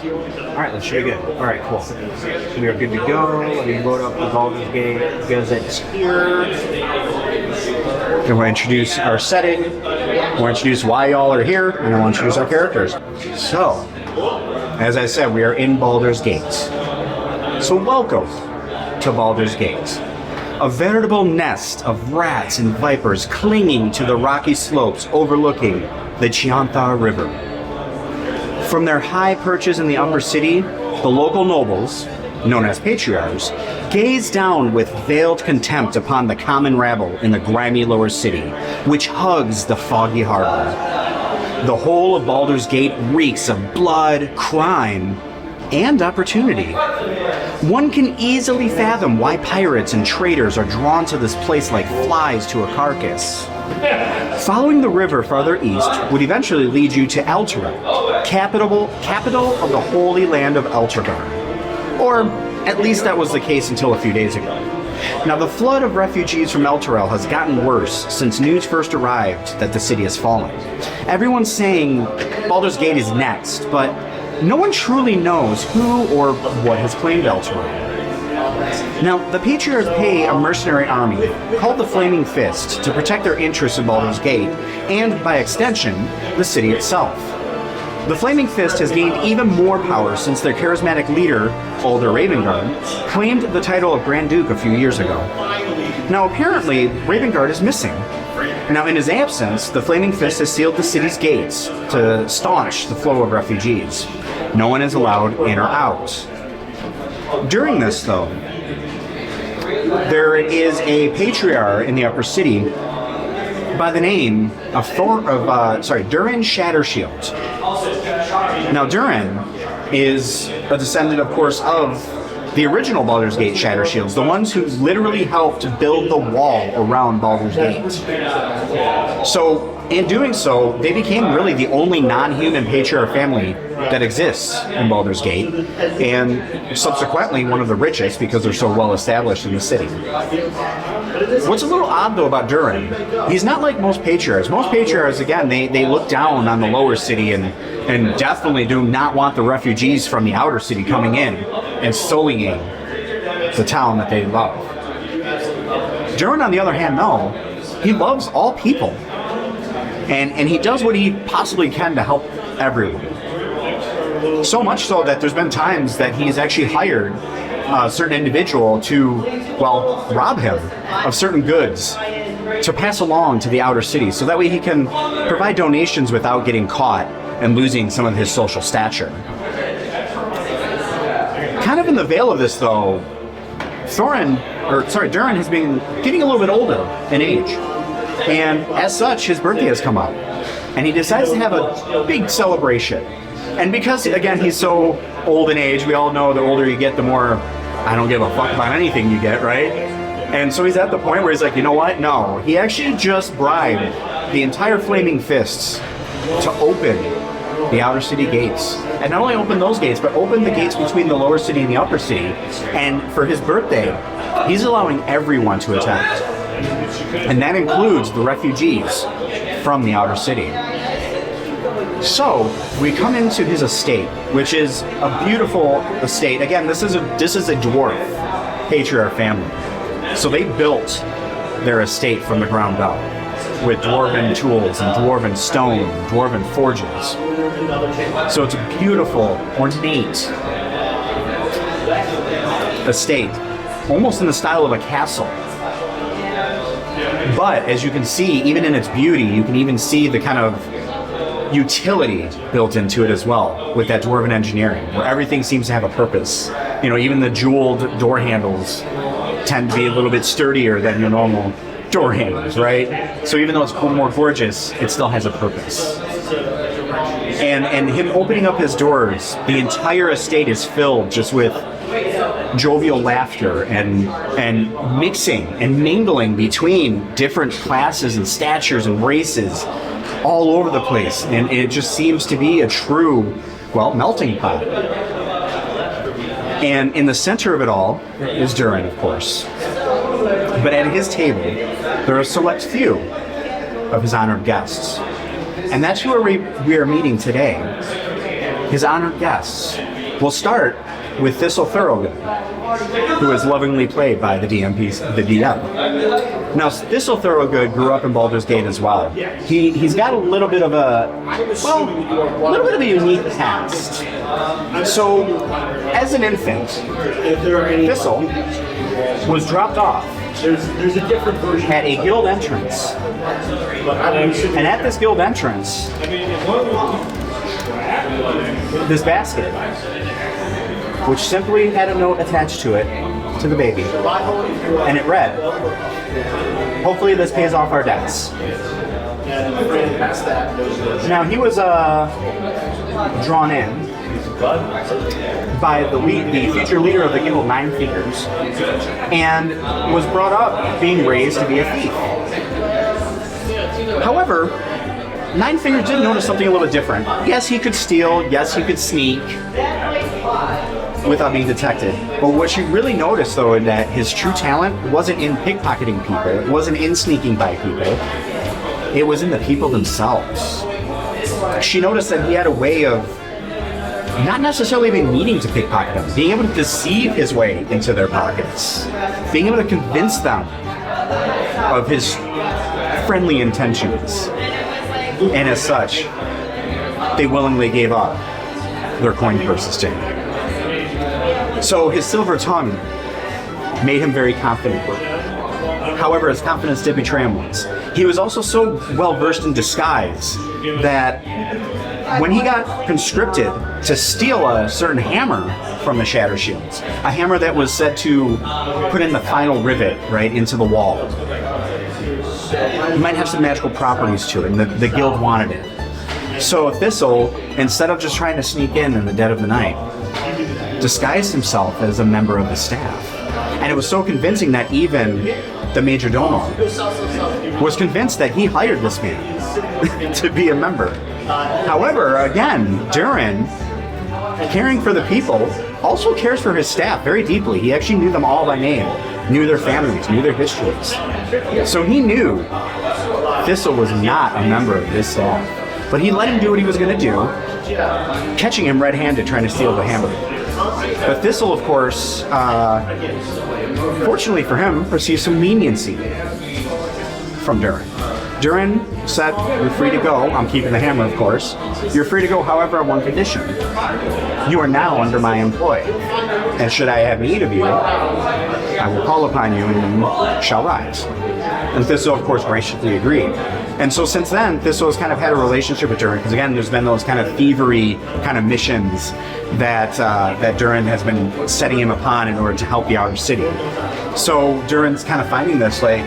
Alright, let's show you good. Alright, cool. We are good to go. Let me load up the Baldur's Gate gazettes here. Then we'll introduce our setting. We'll introduce why y'all are here, and then we'll introduce our characters. So, as I said, we are in Baldur's Gate. So welcome to Baldur's Gate. A veritable nest of rats and vipers clinging to the rocky slopes overlooking the Chianthar River. From their high perches in the upper city, the local nobles, known as patriars, gaze down with veiled contempt upon the common rabble in the grimy lower city, which hugs the foggy harbor. The whole of Baldur's Gate reeks of blood, crime, and opportunity. One can easily fathom why pirates and traders are drawn to this place like flies to a carcass. Following the river farther east would eventually lead you to Elturel, capital of the Holy Land of Elturel. Or at least that was the case until a few days ago. Now the flood of refugees from Elturel has gotten worse since news first arrived that the city has fallen. Everyone's saying Baldur's Gate is next, but no one truly knows who or what has claimed Elturel. Now, the Patriars pay a mercenary army called the Flaming Fist to protect their interests in Baldur's Gate, and by extension, the city itself. The Flaming Fist has gained even more power since their charismatic leader, Baldur Ravengard, claimed the title of Grand Duke a few years ago. Now, apparently, Ravengard is missing. Now, in his absence, the Flaming Fist has sealed the city's gates to staunch the flow of refugees. No one is allowed in or out. During this, though, there is a patriar in the upper city by the name of Durin Shattershield. Now, Durin is a descendant, of course, of the original Baldur's Gate Shattershields, the ones who literally helped build the wall around Baldur's Gate. So, in doing so, they became really the only non-human patriarch family that exists in Baldur's Gate, and subsequently one of the richest because they're so well established in the city. What's a little odd though about Durin, he's not like most patriarchs. Most patriarchs, again, they look down on the lower city and definitely do not want the refugees from the outer city coming in and sullying the town that they love. Durin, on the other hand, no, he loves all people. And he does what he possibly can to help everyone. So much so that there's been times that he's actually hired a certain individual to, well, rob him of certain goods to pass along to the outer city, so that way he can provide donations without getting caught and losing some of his social stature. Kind of in the veil of this, though, Durin has been getting a little bit older in age. And as such, his birthday has come up. And he decides to have a big celebration. And because, again, he's so old in age, we all know the older you get, the more I don't give a fuck about anything you get, right? And so he's at the point where he's like, you know what? No. He actually just bribed the entire Flaming Fists to open the outer city gates. And not only open those gates, but open the gates between the lower city and the upper city. And for his birthday, he's allowing everyone to attend. And that includes the refugees from the outer city. So we come into his estate, which is a beautiful estate. Again, this is a dwarf patriarch family. So they built their estate from the ground up with dwarven tools and dwarven stone, dwarven forges. So it's a beautiful, ornate estate, almost in the style of a castle. But as you can see, even in its beauty, you can even see the kind of utility built into it as well with that dwarven engineering, where everything seems to have a purpose. You know, even the jeweled door handles tend to be a little bit sturdier than your normal door handles, right? So even though it's more gorgeous, it still has a purpose. And him opening up his doors, the entire estate is filled just with jovial laughter and mixing and mingling between different classes and statures and races all over the place. And it just seems to be a true, well, melting pot. And in the center of it all is Durin, of course. But at his table, there are a select few of his honored guests. And that's who we are meeting today. his honored guests. We'll start with Thistle Thorogood, who is lovingly played by the DM. Now, Thistle Thorogood grew up in Baldur's Gate as well. He's got a little bit of a unique past. So, as an infant, Thistle was dropped off at a guild entrance. And at this guild entrance, this basket, which simply had a note attached to it, to the baby. And it read, "Hopefully this pays off our debts." Now, he was drawn in by the future leader of the guild, Nine Fingers, and was brought up being raised to be a thief. However, Nine Fingers did notice something a little bit different. Yes, he could steal. Yes, he could sneak without being detected. But what she really noticed, though, is that his true talent wasn't in pickpocketing people. It wasn't in sneaking by people. It was in the people themselves. She noticed that he had a way of not necessarily even needing to pickpocket them, being able to deceive his way into their pockets, being able to convince them of his friendly intentions. And as such, they willingly gave up their coin purses to him. So his silver tongue made him very confident. However, his confidence did betray him once. He was also so well versed in disguise that when he got conscripted to steal a certain hammer from the Shattershields, a hammer that was said to put in the final rivet right into the wall, it might have some magical properties to it, and the guild wanted it. So Thistle, instead of just trying to sneak in the dead of the night, disguised himself as a member of the staff. And it was so convincing that even the Major Domo was convinced that he hired this man to be a member. However, again, Durin, caring for the people, also cares for his staff very deeply. He actually knew them all by name, knew their families, knew their histories. So he knew Thistle was not a member of this staff. But he let him do what he was going to do, catching him red-handed trying to steal the hammer. But Thistle, of course, fortunately for him, received some leniency from Durin. Durin said, "You're free to go. I'm keeping the hammer, of course. You're free to go, however, on one condition. You are now under my employ. And should I have need of you, I will call upon you and you shall rise." And Thistle, of course, graciously agreed. And so since then, Thistle has kind of had a relationship with Durin, because again, there's been those kind of thievery kind of missions that Durin has been setting him upon in order to help the outer city. So Durin's kind of finding this, like,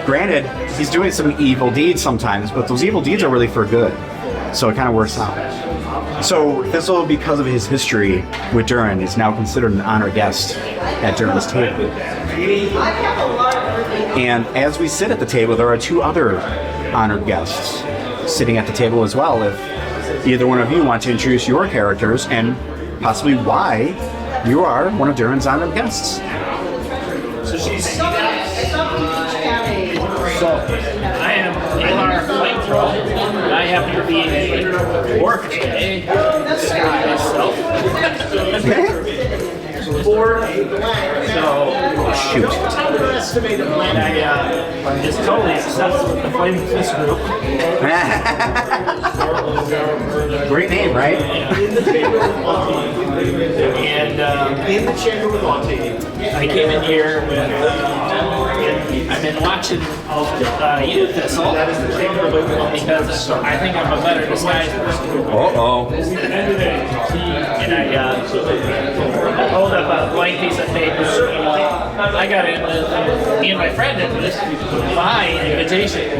granted, he's doing some evil deeds sometimes, but those evil deeds are really for good. So it kind of works out. So Thistle, because of his history with Durin, is now considered an honored guest at Durin's table. And as we sit at the table, there are two other honored guests sitting at the table as well. If either one of you want to introduce your characters and possibly why you are one of Durin's honored guests. So, I am Anthro. I happen to be a orc today. Myself. So, Shoot. And I is totally obsessed with the Flaming Fist group. Great name, right? And in the chamber with Auntie, I came in here and I've been watching you, Thistle, because I think I'm a better disguised person. Uh-oh. And I hold up a blank piece of paper. I got in, me and my friend did this by invitation.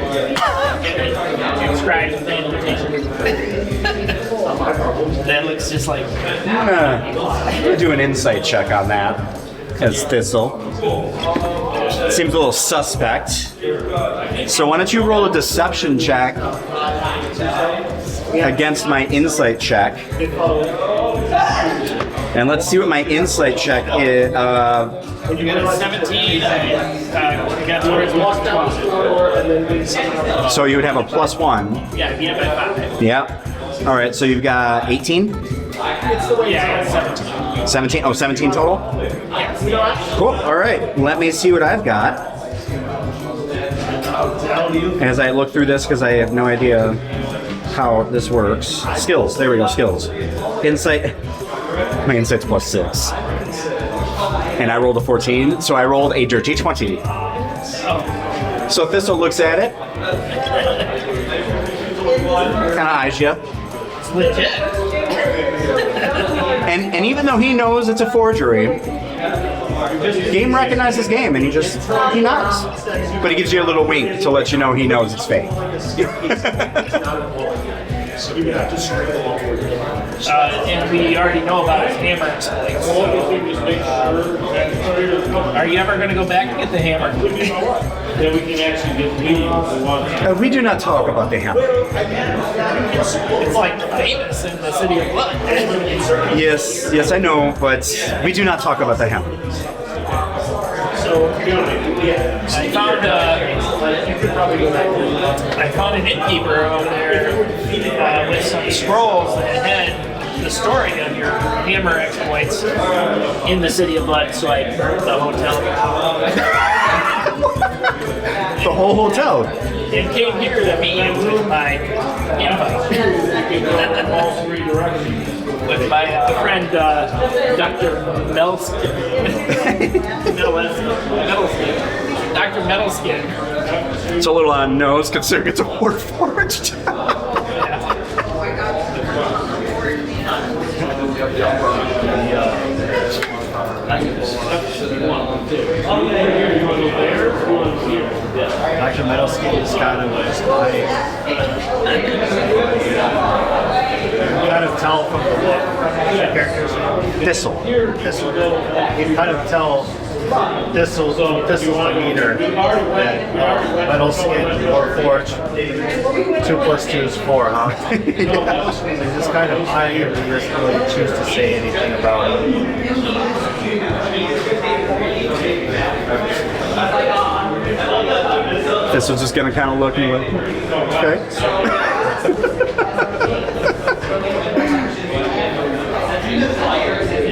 Inscribed the invitation. That looks just like. I'm gonna do an insight check on that as Thistle. Seems a little suspect. So why don't you roll a deception check against my insight check. And let's see what my insight check is. You got a 17, got towards +12. So you would have a +1. Yeah, beat it by 5. Yeah. All right, so you've got 18? Yeah, 17. 17? Oh, 17 total? Cool. All right. Let me see what I've got. As I look through this, because I have no idea how this works. Skills. There we go. Skills. Insight. My insight's +6. And I rolled a 14, so I rolled a dirty 20. So Thistle looks at it. Kind of eyes you. It's legit. And even though he knows it's a forgery, game recognizes game, and he nods. But he gives you a little wink to let you know he knows it's fake. And we already know about his hammer exploits. Are you ever going to go back and get the hammer? Then we can actually get leads. We do not talk about the hammer. It's like famous in the City of Blood. Yes, I know, but we do not talk about the hammer. I found an innkeeper over there with some scrolls that had the story of your hammer exploits in the City of Blood, so I burned the hotel. The whole hotel. And came here to meet you with my invite. With my friend Dr. Melskin. Dr. Metalskin. It's a little on nose considering it's a Warforged. Dr. Metalskin is kind of tell from the characters. Thistle. You can kind of tell Thistle's demeanor that Metalskin or Forge 2 + 2 is 4, huh? They just kind of eyeing him and just really choose to say anything about it. This was just gonna kind of look and like, okay.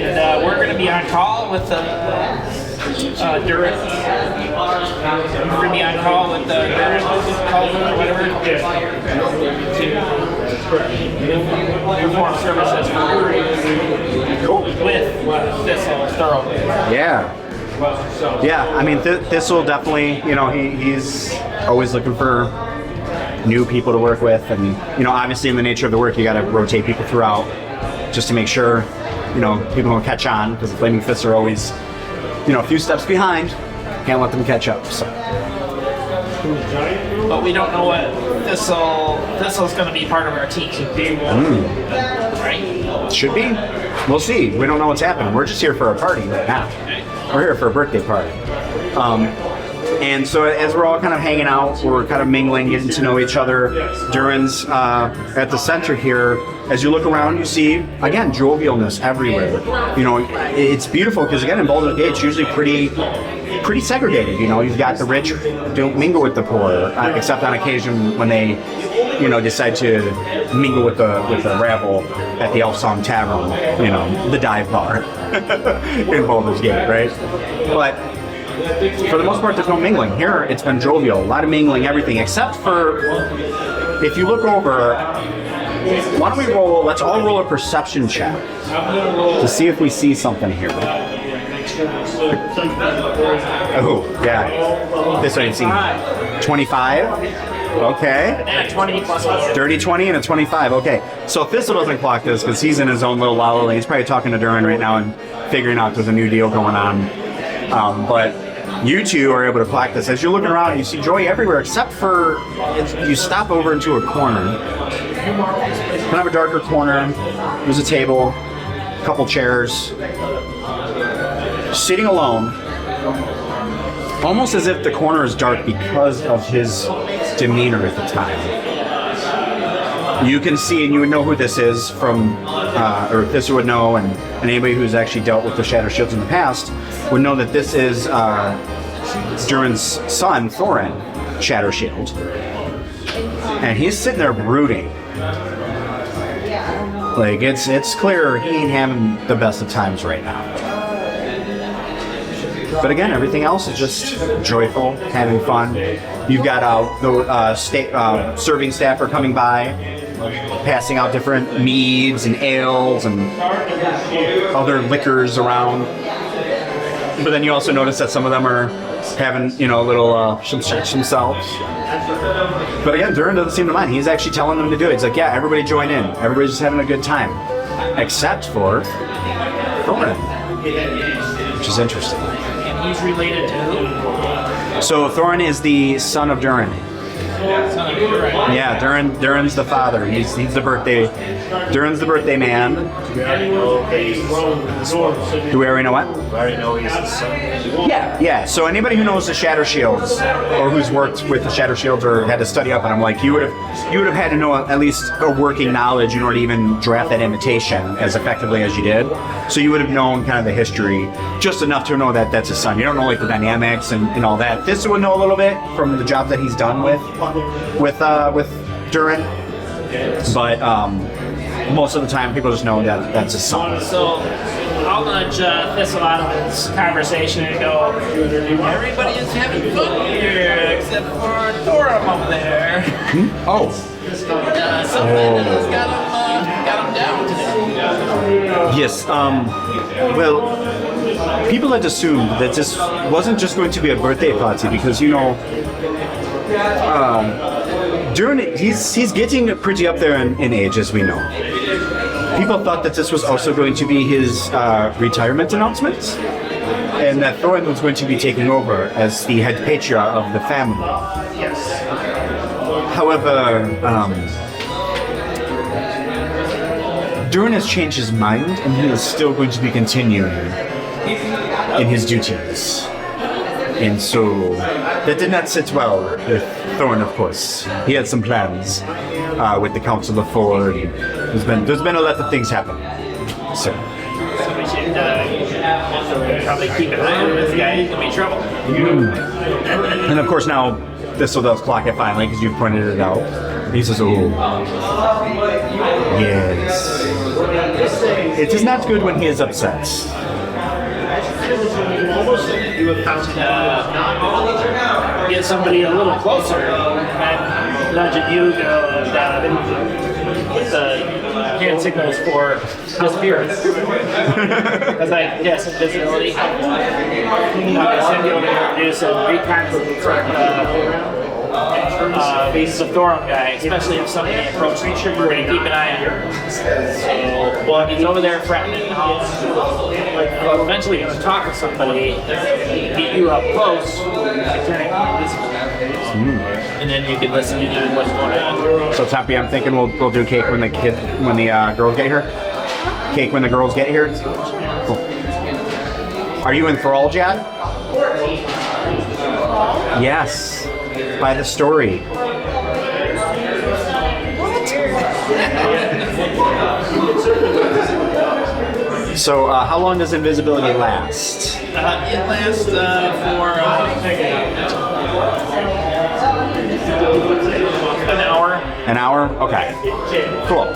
And we're going to be on call with Durin. We're going to be on call with Durin, or whatever, to perform services for with Thistle thoroughly. Yeah. Yeah, I mean, Thistle definitely, he's always looking for new people to work with. And, obviously in the nature of the work, you got to rotate people throughout just to make sure, people don't catch on, because the Flaming Fists are always, a few steps behind. Can't let them catch up, so. But we don't know what Thistle's going to be part of our team. Right? Should be. We'll see. We don't know what's happening. We're just here for a party right now. We're here for a birthday party. And so as we're all kind of hanging out, we're kind of mingling, getting to know each other. Durin's at the center here. As you look around, you see, again, jovialness everywhere. It's beautiful because, again, in Baldur's Gate, it's usually pretty segregated. You've got the rich don't mingle with the poor, except on occasion when they, decide to mingle with the rabble at the Elf Song Tavern, the dive bar in Baldur's Gate, right? But for the most part, there's no mingling. Here, it's been jovial, a lot of mingling, everything, except for, if you look over, why don't we let's all roll a perception check to see if we see something here. Oh, yeah. This I ain't seen. 25? Okay. Yeah, 20 plus 4. Dirty 20 and a 25. Okay. So Thistle doesn't clock this because he's in his own little la la land. He's probably talking to Durin right now and figuring out there's a new deal going on. But you two are able to clock this. As you're looking around, you see joy everywhere except for you stop over into a corner. Kind of a darker corner. There's a table, a couple chairs. Sitting alone, almost as if the corner is dark because of his demeanor at the time. You can see, and you would know who this is from, or this would know, and anybody who's actually dealt with the Shattershields in the past would know that this is Durin's son, Thorin Shattershield. And he's sitting there brooding. Like, it's clear he ain't having the best of times right now. But again, everything else is just joyful, having fun. You've got the serving staff are coming by, passing out different meads and ales and other liquors around. But then you also notice that some of them are having, a little some search themselves. But again, Durin doesn't seem to mind. He's actually telling them to do it. He's like, yeah, everybody join in. Everybody's just having a good time. Except for Thorin, which is interesting. And he's related to who? So Thorin is the son of Durin. Son of Durin. Yeah, Durin's the father. He's the birthday. Durin's the birthday man. We already know he's Do we already know what? We already know he's the son. Yeah. So anybody who knows the Shattershields or who's worked with the Shattershields or had to study up on them, like you would have had to know at least a working knowledge in order to even draft that invitation as effectively as you did. So you would have known kind of the history, just enough to know that that's his son. You don't know like the dynamics and all that. This would know a little bit from the job that he's done with Durin, but most of the time people just know that that's his son. So I'll nudge Thistle out of this conversation and go, everybody is having fun here except for Thorin up there. Oh. Something has got him down today. Yes. Well, people had assumed that this wasn't just going to be a birthday party because Durin, he's getting pretty up there in age, as we know. People thought that this was also going to be his retirement announcement, and that Thorin was going to be taking over as the head patriar of the family. Yes. However, Durin has changed his mind, and he is still going to be continuing in his duties. And so that did not sit well with Thorin, of course. He had some plans with the Council of Four. There's been a lot of things happen. So We should probably keep an eye on this guy. He's gonna be trouble. and of course now Thistle does clock it finally because you pointed it out. He says, "Oh, yes." It is not good when he is upset. Get somebody a little closer and nudging you go with the hand signals for disappearance. As I guess invisibility. Send you over to introduce and recontact the Thorin guy, especially if somebody approaches him. We're going to keep an eye on him. So, well, he's over there threatening. I'll eventually going to talk to somebody, get you up close, and then you can listen to what's going on. So Tempe, I'm thinking we'll do cake when the girls get here. Cake when the girls get here. Cool. Are you enthralled yet? Yes. By the story. So, how long does invisibility last? It lasts for an hour. An hour? Okay. Cool.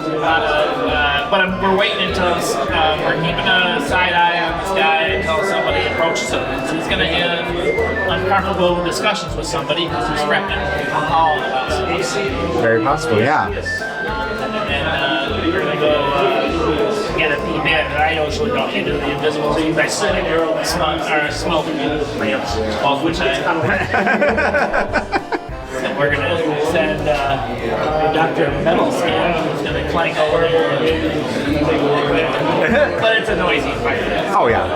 But we're waiting until we're keeping a side eye on this guy until somebody approaches him. So he's going to have uncomfortable discussions with somebody because he's threatening all about something. Very possible, yeah. And we're going to go get a DMed. I usually don't do the invisible things. I sit in here and smoke lamps all the time. And we're going to send Dr. Metal Scan, who's going to clank over there. But it's a noisy fight. Oh, yeah.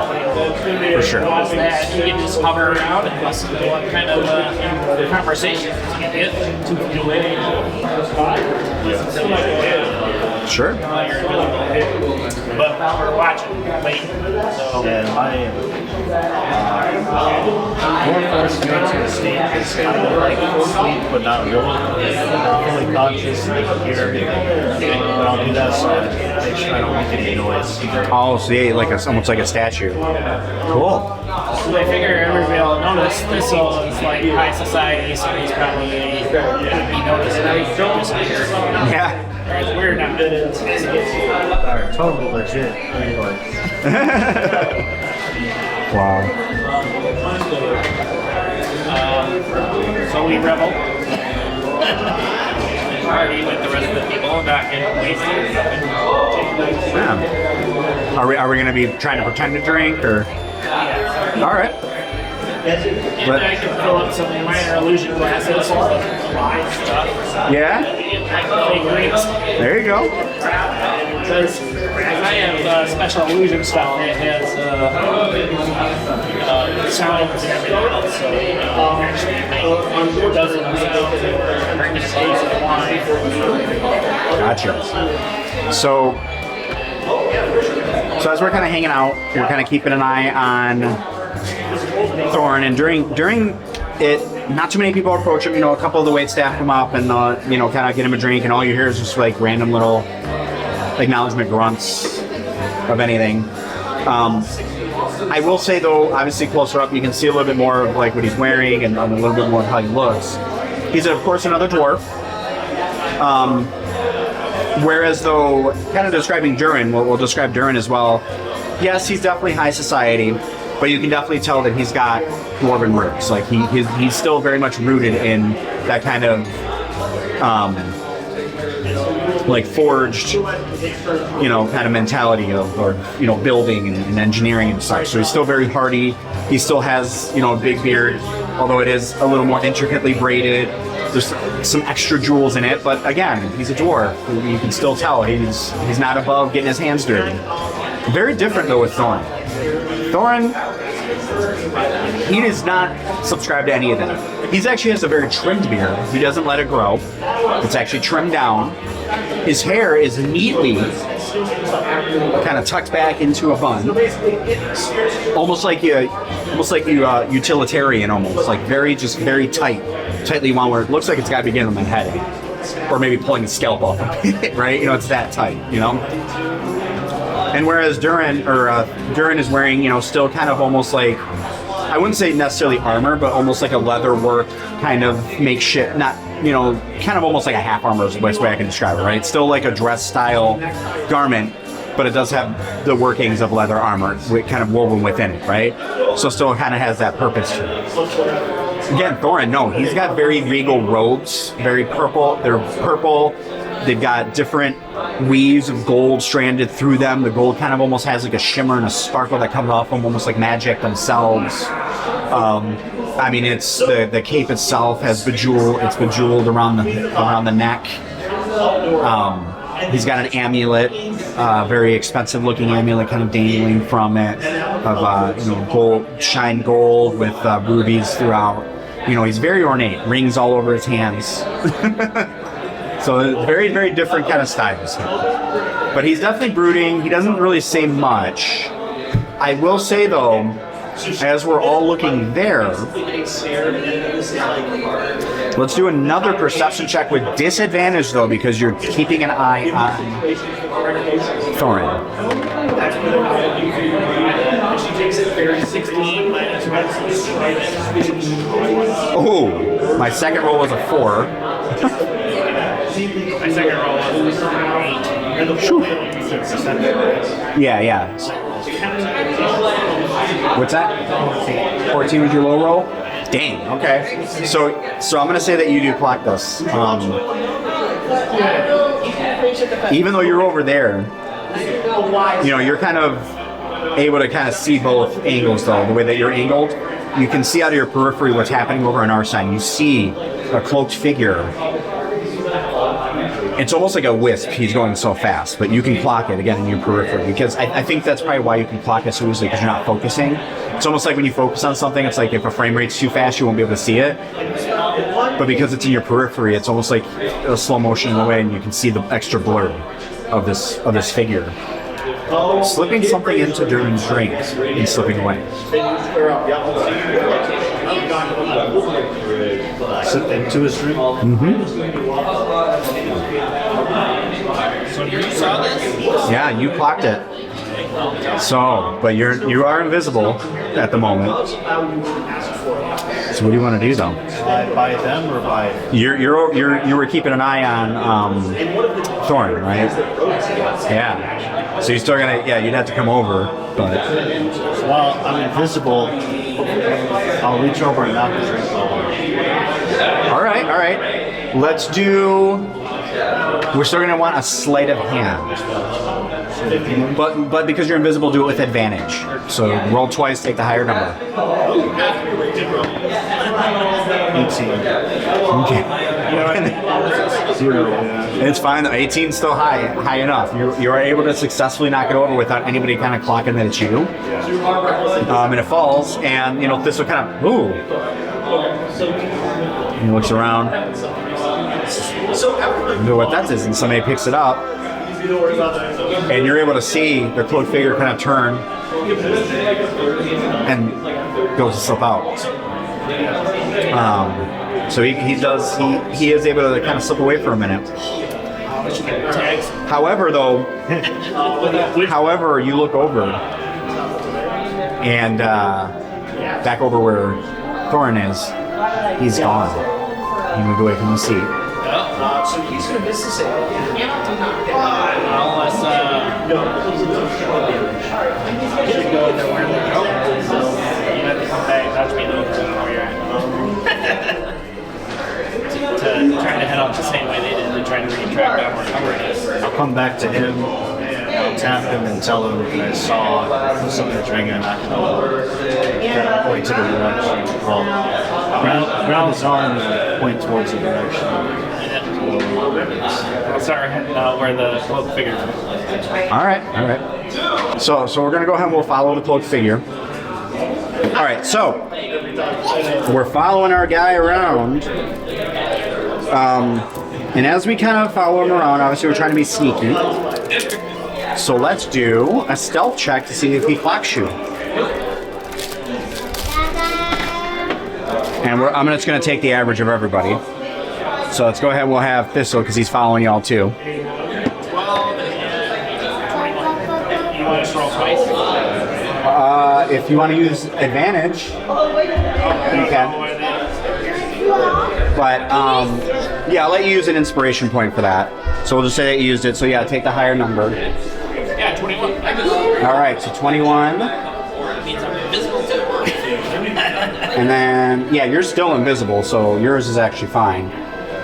For sure. That you can just hover around and listen to what kind of conversations you get to do it. Sure. But we're watching, waiting. So, And my more forced me into a state is kind of like sleep, but not really. I'm fully conscious and I can hear everything. But I'll do that so I make sure I don't make any noise. Oh, so yeah, almost like a statue. Cool. So I figure everybody will notice this all is like high society, so he's probably be noticed that he's disappeared. Yeah. It's weird now. Alright, totally legit. Anyway. Wow. So we rebel. Party with the rest of the people, not get wasted. Yeah. Are we gonna be trying to pretend to drink or? All right. And I can fill up some minor illusion glasses, stuff. Yeah. There you go. Because I have special illusion stuff that has sounds and everything else, so actually it doesn't bring the taste of wine. Gotcha. So as we're kind of hanging out, we're kind of keeping an eye on Thorin, and during it, not too many people approach him. You know, a couple of the wait staff come up and you know, kind of get him a drink, and all you hear is just like random little acknowledgement grunts of anything. I will say though, obviously closer up, you can see a little bit more of like what he's wearing and a little bit more of how he looks. He's of course another dwarf. Whereas though, kind of describing Durin, we'll describe Durin as well. Yes, he's definitely high society, but you can definitely tell that he's got dwarven roots. Like he's still very much rooted in that kind of like forged, you know, kind of mentality of, or you know, building and engineering and such. So he's still very hardy. He still has, you know, a big beard, although it is a little more intricately braided. There's some extra jewels in it, but again, he's a dwarf. You can still tell he's not above getting his hands dirty. Very different though with Thorin. Thorin, he does not subscribe to any of that. He actually has a very trimmed beard. He doesn't let it grow. It's actually trimmed down. His hair is neatly kind of tucked back into a bun, almost like you utilitarian, almost like very tightly wound, where it looks like it's got to be getting on the head, or maybe pulling the scalp off, right? You know, it's that tight, you know. And whereas Durin is wearing, you know, still kind of almost like, I wouldn't say necessarily armor, but almost like a leather work kind of makeshift, not, you know, kind of almost like a half armor is the best way I can describe it, right? It's still like a dress style garment, but it does have the workings of leather armor kind of woven within it, right? So still kind of has that purpose to it. Again, Thorin, no, he's got very regal robes, very purple. They're purple. They've got different weaves of gold stranded through them. The gold kind of almost has like a shimmer and a sparkle that comes off them, almost like magic themselves. I mean, it's the cape itself has it's bejeweled around the neck. He's got an amulet, very expensive looking amulet, kind of dangling from it, of you know, gold, shine gold with rubies throughout. You know, he's very ornate, rings all over his hands. So very, very different kind of styles. But he's definitely brooding. He doesn't really say much. I will say though, as we're all looking there, let's do another perception check with disadvantage though, because you're keeping an eye on Thorin. Oh, my second roll was a 4. My second roll was 8. Yeah. What's that? 14 was your low roll? Dang, okay. So I'm gonna say that you do clock this. Even though you're over there, you know, you're kind of able to kind of see both angles though. The way that you're angled, you can see out of your periphery what's happening over on our side. You see a cloaked figure. It's almost like a wisp. He's going so fast, but you can clock it again in your periphery, because I think that's probably why you can clock it so easily, because you're not focusing. It's almost like when you focus on something, it's like if a frame rate's too fast, you won't be able to see it. But because it's in your periphery, it's almost like a slow motion away, and you can see the extra blur of this figure. Slipping something into Durin's drink and slipping away. Slip into his drink? So you saw this? Yeah, you clocked it. So, but you are invisible at the moment. So what do you want to do though? By them or by? You were keeping an eye on Thorin, right? Yeah. So you're still gonna you'd have to come over, but Well, I'm invisible. I'll reach over and knock the drink over. all right. Let's do. We're still gonna want a sleight of hand, but because you're invisible, do it with advantage. So roll twice, take the higher number. 18. Okay. 0. Yeah. It's fine though. 18's still high enough. You are able to successfully knock it over without anybody kind of clocking that it's you. And it falls, and this will kind of ooh. He looks around. You know what that is, and somebody picks it up, and you're able to see the cloaked figure kind of turn and goes to slip out. So he is able to kind of slip away for a minute. However, you look over and back over where Thorin is. He's gone. He moved away from the seat. So he's going to miss the sale. Unless, should go to where they're going. So you have to come back and touch me though, to know where you're at. To try to head out the same way they did, to try to retrack down where Thorin is. I'll come back to him. I'll tap him and tell him that I saw something that's ringing and knock it over. Then I'll point to the direction. Well, ground his arm and point towards the direction. I'll start heading out where the cloaked figure is. All right. So we're gonna go ahead and we'll follow the cloaked figure. All right. So we're following our guy around, and as we kind of follow him around, obviously we're trying to be sneaky. So let's do a stealth check to see if he clocks you. And I'm just gonna take the average of everybody. So let's go ahead. We'll have Thistle because he's following y'all too. 12 and 21. You want to roll twice? If you want to use advantage, you can. But yeah, I'll let you use an inspiration point for that. So we'll just say that you used it. So yeah, take the higher number. Yeah, 21. All right, so 21. That means I'm invisible too. And then yeah, you're still invisible, so yours is actually fine.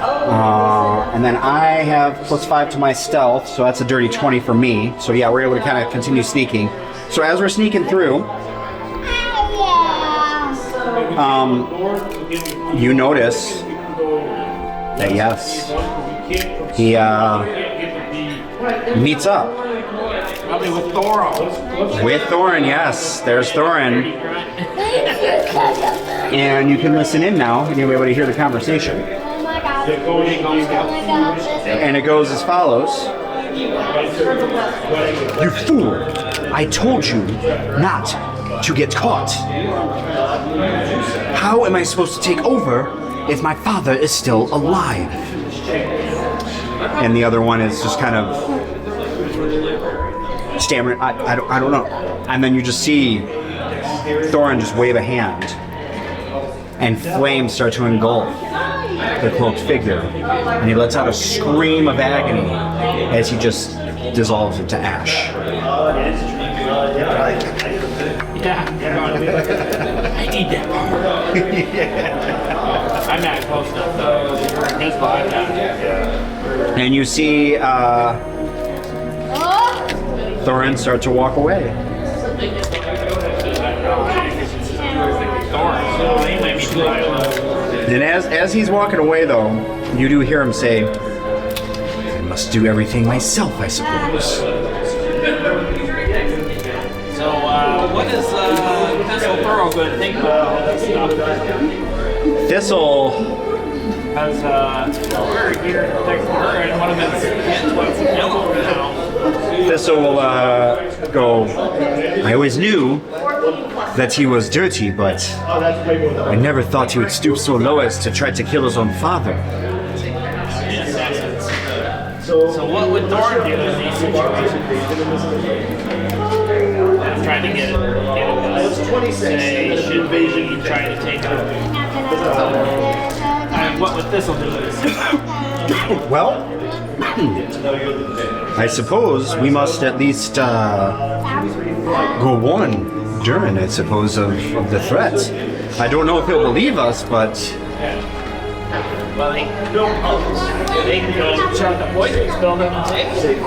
And then I have +5 to my stealth, so that's a dirty 20 for me. So yeah, we're able to kind of continue sneaking. So as we're sneaking through, you notice that yes, he meets up Probably with Thorin. with Thorin. Yes, there's Thorin, and you can listen in now, and you'll be able to hear the conversation. And it goes as follows. You fool! I told you not to get caught. How am I supposed to take over if my father is still alive? And the other one is just kind of stammering, I don't know. And then you just see Thorin just wave a hand, and flames start to engulf the cloaked figure, and he lets out a scream of agony as he just dissolves into ash. Yeah. I need that power. I'm not close enough though. His body. And you see Thorin start to walk away. And as he's walking away, though, you do hear him say, "I must do everything myself, I suppose." So, what is Thistle Thorough going to think about all this stuff? Thistle, Because we're here next to her, and one of his kids was yellow now. Thistle will go, "I always knew that he was dirty, but I never thought he would stoop so low as to try to kill his own father." So what would Thorin do in these situations? say should be trying to take over. And what would this will do? Well, I suppose we must at least go warn Durin, I suppose, of the threat. I don't know if he'll believe us, but Well, they can go check the poisons building and take it.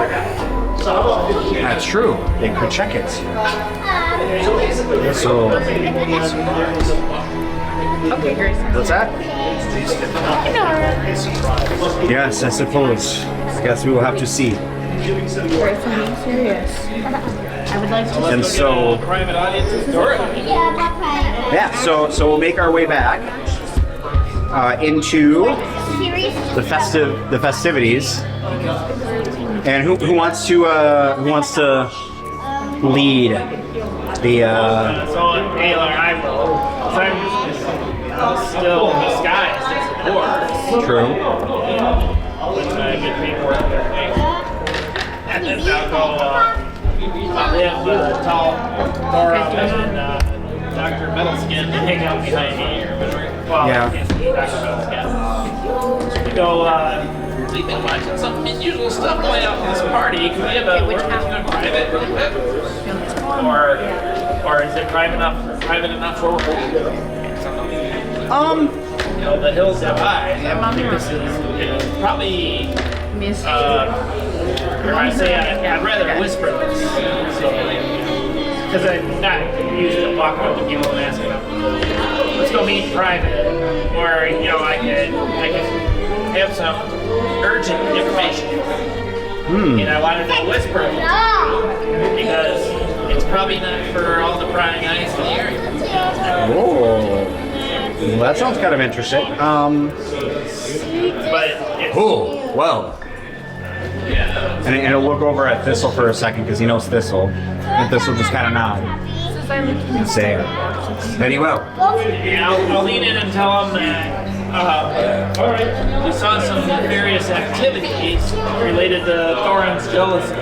that's true. They could check it. So, Okay, Grace. what's that? Yes, I suppose. I guess we will have to see. Grace, I'm being serious. I would like to. And so, Private audience is Thorin. yeah, so we'll make our way back into the festivities. And who wants to lead the So, Taylor, I will. I'm still disguised as a dwarf. True. Which I get paperwork there. And then I'll go, I'll have tall Thorin and Dr. Metalskin hang out behind me here. Well, Yeah. I can't see Dr. Metalskin. We go, we've been watching some unusual stuff going on in this party. Can we have a private real quick? Or is it private enough for you know, the hills have eyes. I think this is probably or I say I'd rather whisper this. So, because I'm not used to walking up to people and asking them, let's go meet private. Or, you know, I could have some urgent information. And I wanted to whisper it because it's probably not for all the prying eyes in the area. Oh, well, that sounds kind of interesting. But it's, Oh, well. And he'll look over at Thistle for a second because he knows Thistle, and Thistle just kind of nod and say, "Very well." yeah, I'll lean in and tell them that all right, we saw some nefarious activities related to Thorin's jealousy.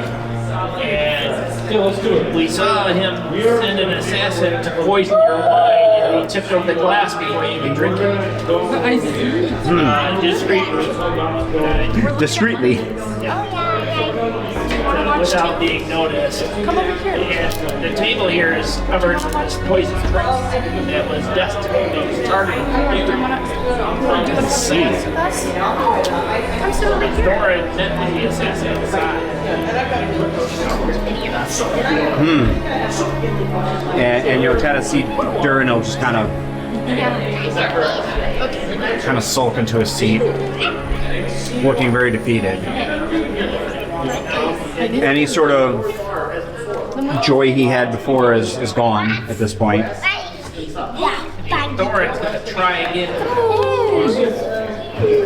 And we saw him send an assassin to poison your wine, and he tipped over the glass before you could drink it. Discreetly. Without being noticed. And the table here is covered in this poison drink that was destined to be targeted. Let's see. Thorin met the assassin inside. And you'll kind of see Durin will just kind of sulk into his seat, looking very defeated. Any sort of joy he had before is gone at this point. Thorin's going to try again.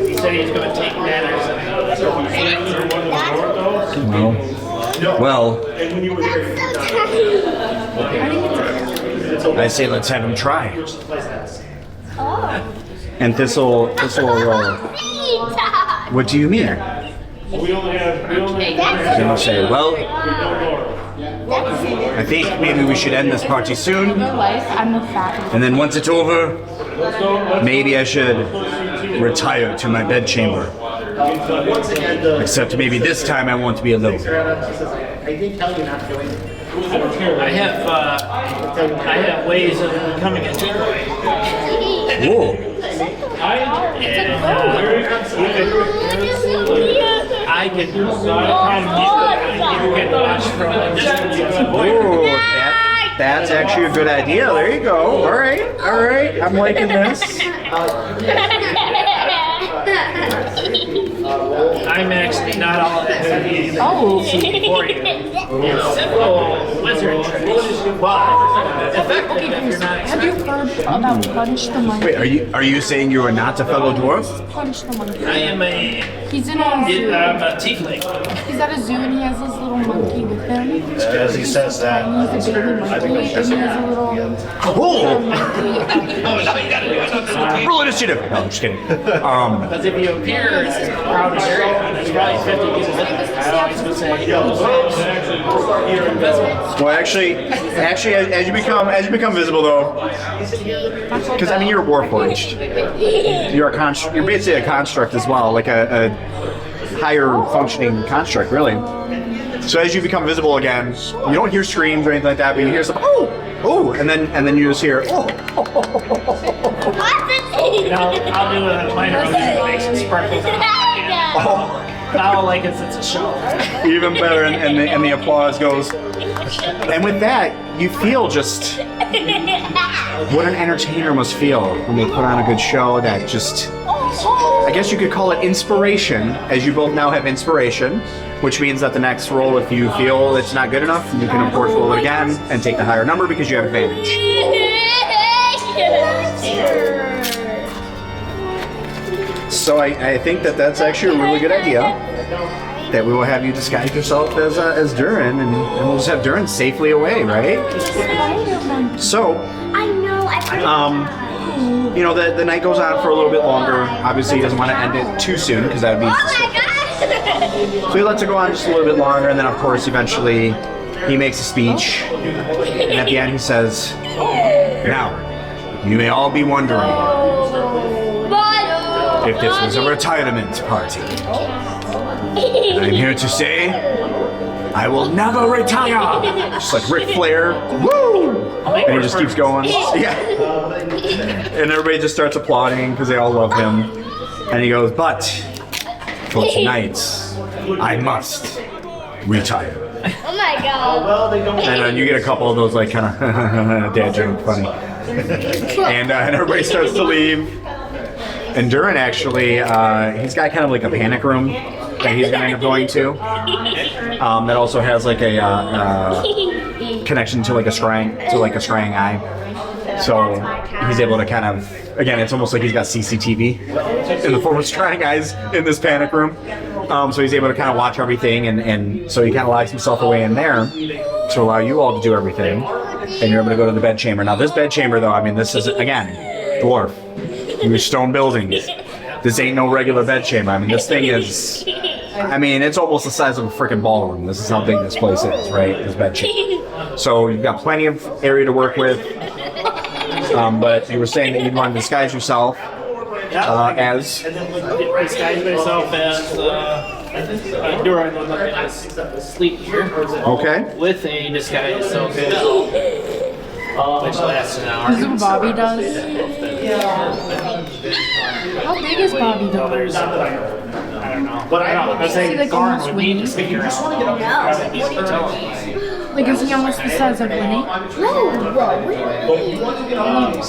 He said he's going to take matters Well, I say let's have him try. And Thistle will what do you mean? Then he'll say, well, I think maybe we should end this party soon. And then once it's over, maybe I should retire to my bedchamber. Except maybe this time I want to be alone. I have ways of becoming a decoy. Whoa. I can watch from a distance. Ooh, that's actually a good idea. There you go. All right. I'm liking this. I'm actually not all that heavy for you. It's simple wizard tricks, but effective if you're not Have you expecting. heard about Punch the Monkey? Wait, are you saying you are not a fellow dwarf? Punch the Monkey. I am He's in a zoo. I'm a tiefling. He's at a zoo and he has this little monkey with him. As he says that, He's a baby monkey, and he's a little Roll initiative. No, I'm just kidding. Because if you appear in a crowded area, there's probably 50 people there. I always would say, you're invisible. Well, actually, as you become visible though, because I mean you're warforged. You're basically a construct as well, like a higher functioning construct, really. So as you become visible again, you don't hear screams or anything like that, but you hear some oh, and then you just hear oh. I'll do a minor illusion that makes it sparkle. Now, like it's a show. Even better, and the applause goes. And with that, you feel just what an entertainer must feel when they put on a good show that just, I guess you could call it inspiration, as you both now have inspiration, which means that the next roll, if you feel it's not good enough, you can of course roll it again and take the higher number because you have advantage. So I think that that's actually a really good idea. That we will have you disguise yourself as Durin, and we'll just have Durin safely away, right? So, you know, the night goes on for a little bit longer. Obviously, he doesn't want to end it too soon because that would be suspicious. So he lets it go on just a little bit longer, and then of course, eventually, he makes a speech, and at the end he says, "Now, you may all be wondering if this was a retirement party. I'm here to say, I will never retire." Just like Ric Flair, woo! And he just keeps going. Yeah. And everybody just starts applauding because they all love him. And he goes, "But for tonight, I must retire." Oh my god. And then you get a couple of those like kind of dad joke funny. And everybody starts to leave. And Durin actually, he's got kind of like a panic room that he's gonna end up going to. That also has like a connection to like a scrying eye. So he's able to kind of, again, it's almost like he's got CCTV in the form of scrying eyes in this panic room. So he's able to kind of watch everything, and so he kind of locks himself away in there to allow you all to do everything. And you're able to go to the bedchamber. Now this bedchamber though, I mean, this is, again, dwarf. These stone buildings. This ain't no regular bedchamber. I mean, this thing is, I mean, it's almost the size of a freaking ballroom. This is how big this place is, right? This bedchamber. So you've got plenty of area to work with. But you were saying that you'd want to disguise yourself as. Disguise myself as Durin sleep here. Okay. With a disguise which lasts an hour. This is what Bobby does. How big is Bobby So though? there's, I don't know. But I don't know. I was saying like Thorin almost would need to Winnie? stick around. Probably be intelligent. Like, is he almost the size of Winnie?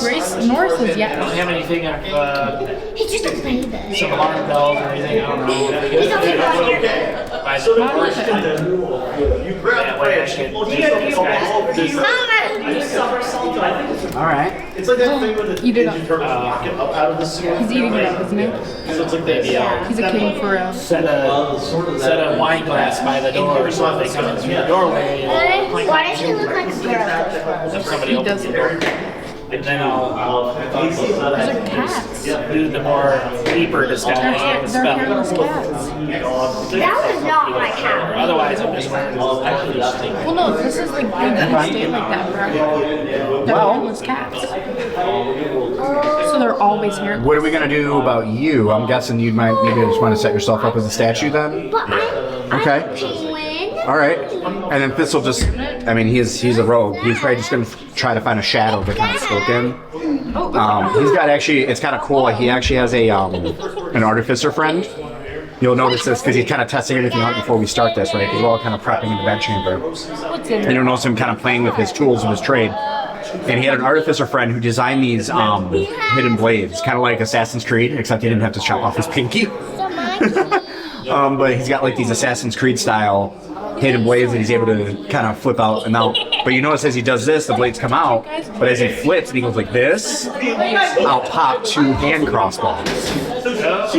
Grace Norris is I don't yes. have anything of He's just a baby. some alarm bells or anything. I don't know. That way I can All right. It's like that thing with the Eat it up. you turn the rocket up out of the sewer. He's eating it up, isn't he? So it's like maybe I'll He's a king for real. set a wine glass by the door so if they come in through the doorway. Why does he look like a girl? If somebody He opens doesn't. the door. And then I'll Those are cats. do the more deeper disguise of the They're hairless spell. cats. That was not my cat. Otherwise, I'm just wearing this extra thing. Well, no, this is like they can stay like that forever. They're hairless cats. So they're always hairless. What are we gonna do about you? I'm guessing you might maybe just want to set yourself up as a statue then. But Okay. I'm a penguin. All right. And then Thistle just, I mean, he's a rogue. He's probably just gonna try to find a shadow to kind of skulk in. He's got actually, it's kind of cool. Like he actually has an artificer friend. You'll notice this because he's kind of testing everything out before we start this, right? Because we're all kind of prepping in the bedchamber. What's in And you'll notice him kind of playing with his tools of his trade. And he had an artificer friend who designed these hidden blades, kind of like Assassin's Creed, except he didn't have to chop off his pinky. But he's got like these Assassin's Creed style hidden blades that he's able to kind of flip out and out But you notice as he does this, the blades come out. But as he flips and he goes like this, out pop 2 hand crossbows.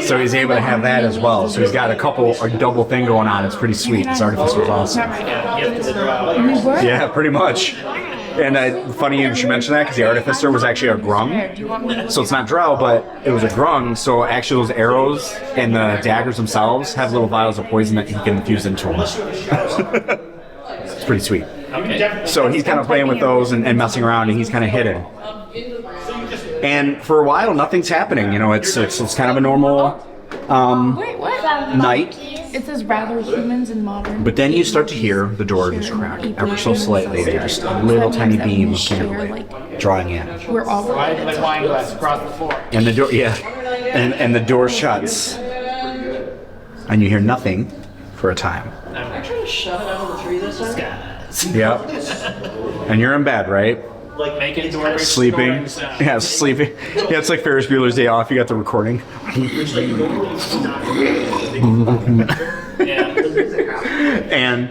So he's able to have that as well. So he's got a double thing going on. It's pretty sweet. This artificer is awesome. Yeah, pretty much. And funny you should mention that because the artificer was actually a grung. So it's not drow, but it was a grung. So actually those arrows and the daggers themselves have little vials of poison that he can infuse into them. It's pretty sweet. So he's kind of playing with those and messing around, and he's kind of hidden. And for a while, nothing's happening. You know, it's kind of a normal Wait, what? night. It says rather humans and modern. But then you start to hear the door just crack ever so slightly. Just a little tiny beam of candlelight drawing in. We're all Why did the wine glass across the floor? And the door, yeah, and the door shuts, and you hear nothing for a time. I'm trying to shut it out of the 3 this time. Yep. And you're in bed, right? Like making door Sleeping. Yeah, sleeping. Yeah, it's like Ferris Bueller's Day Off. You got the recording. Yeah. And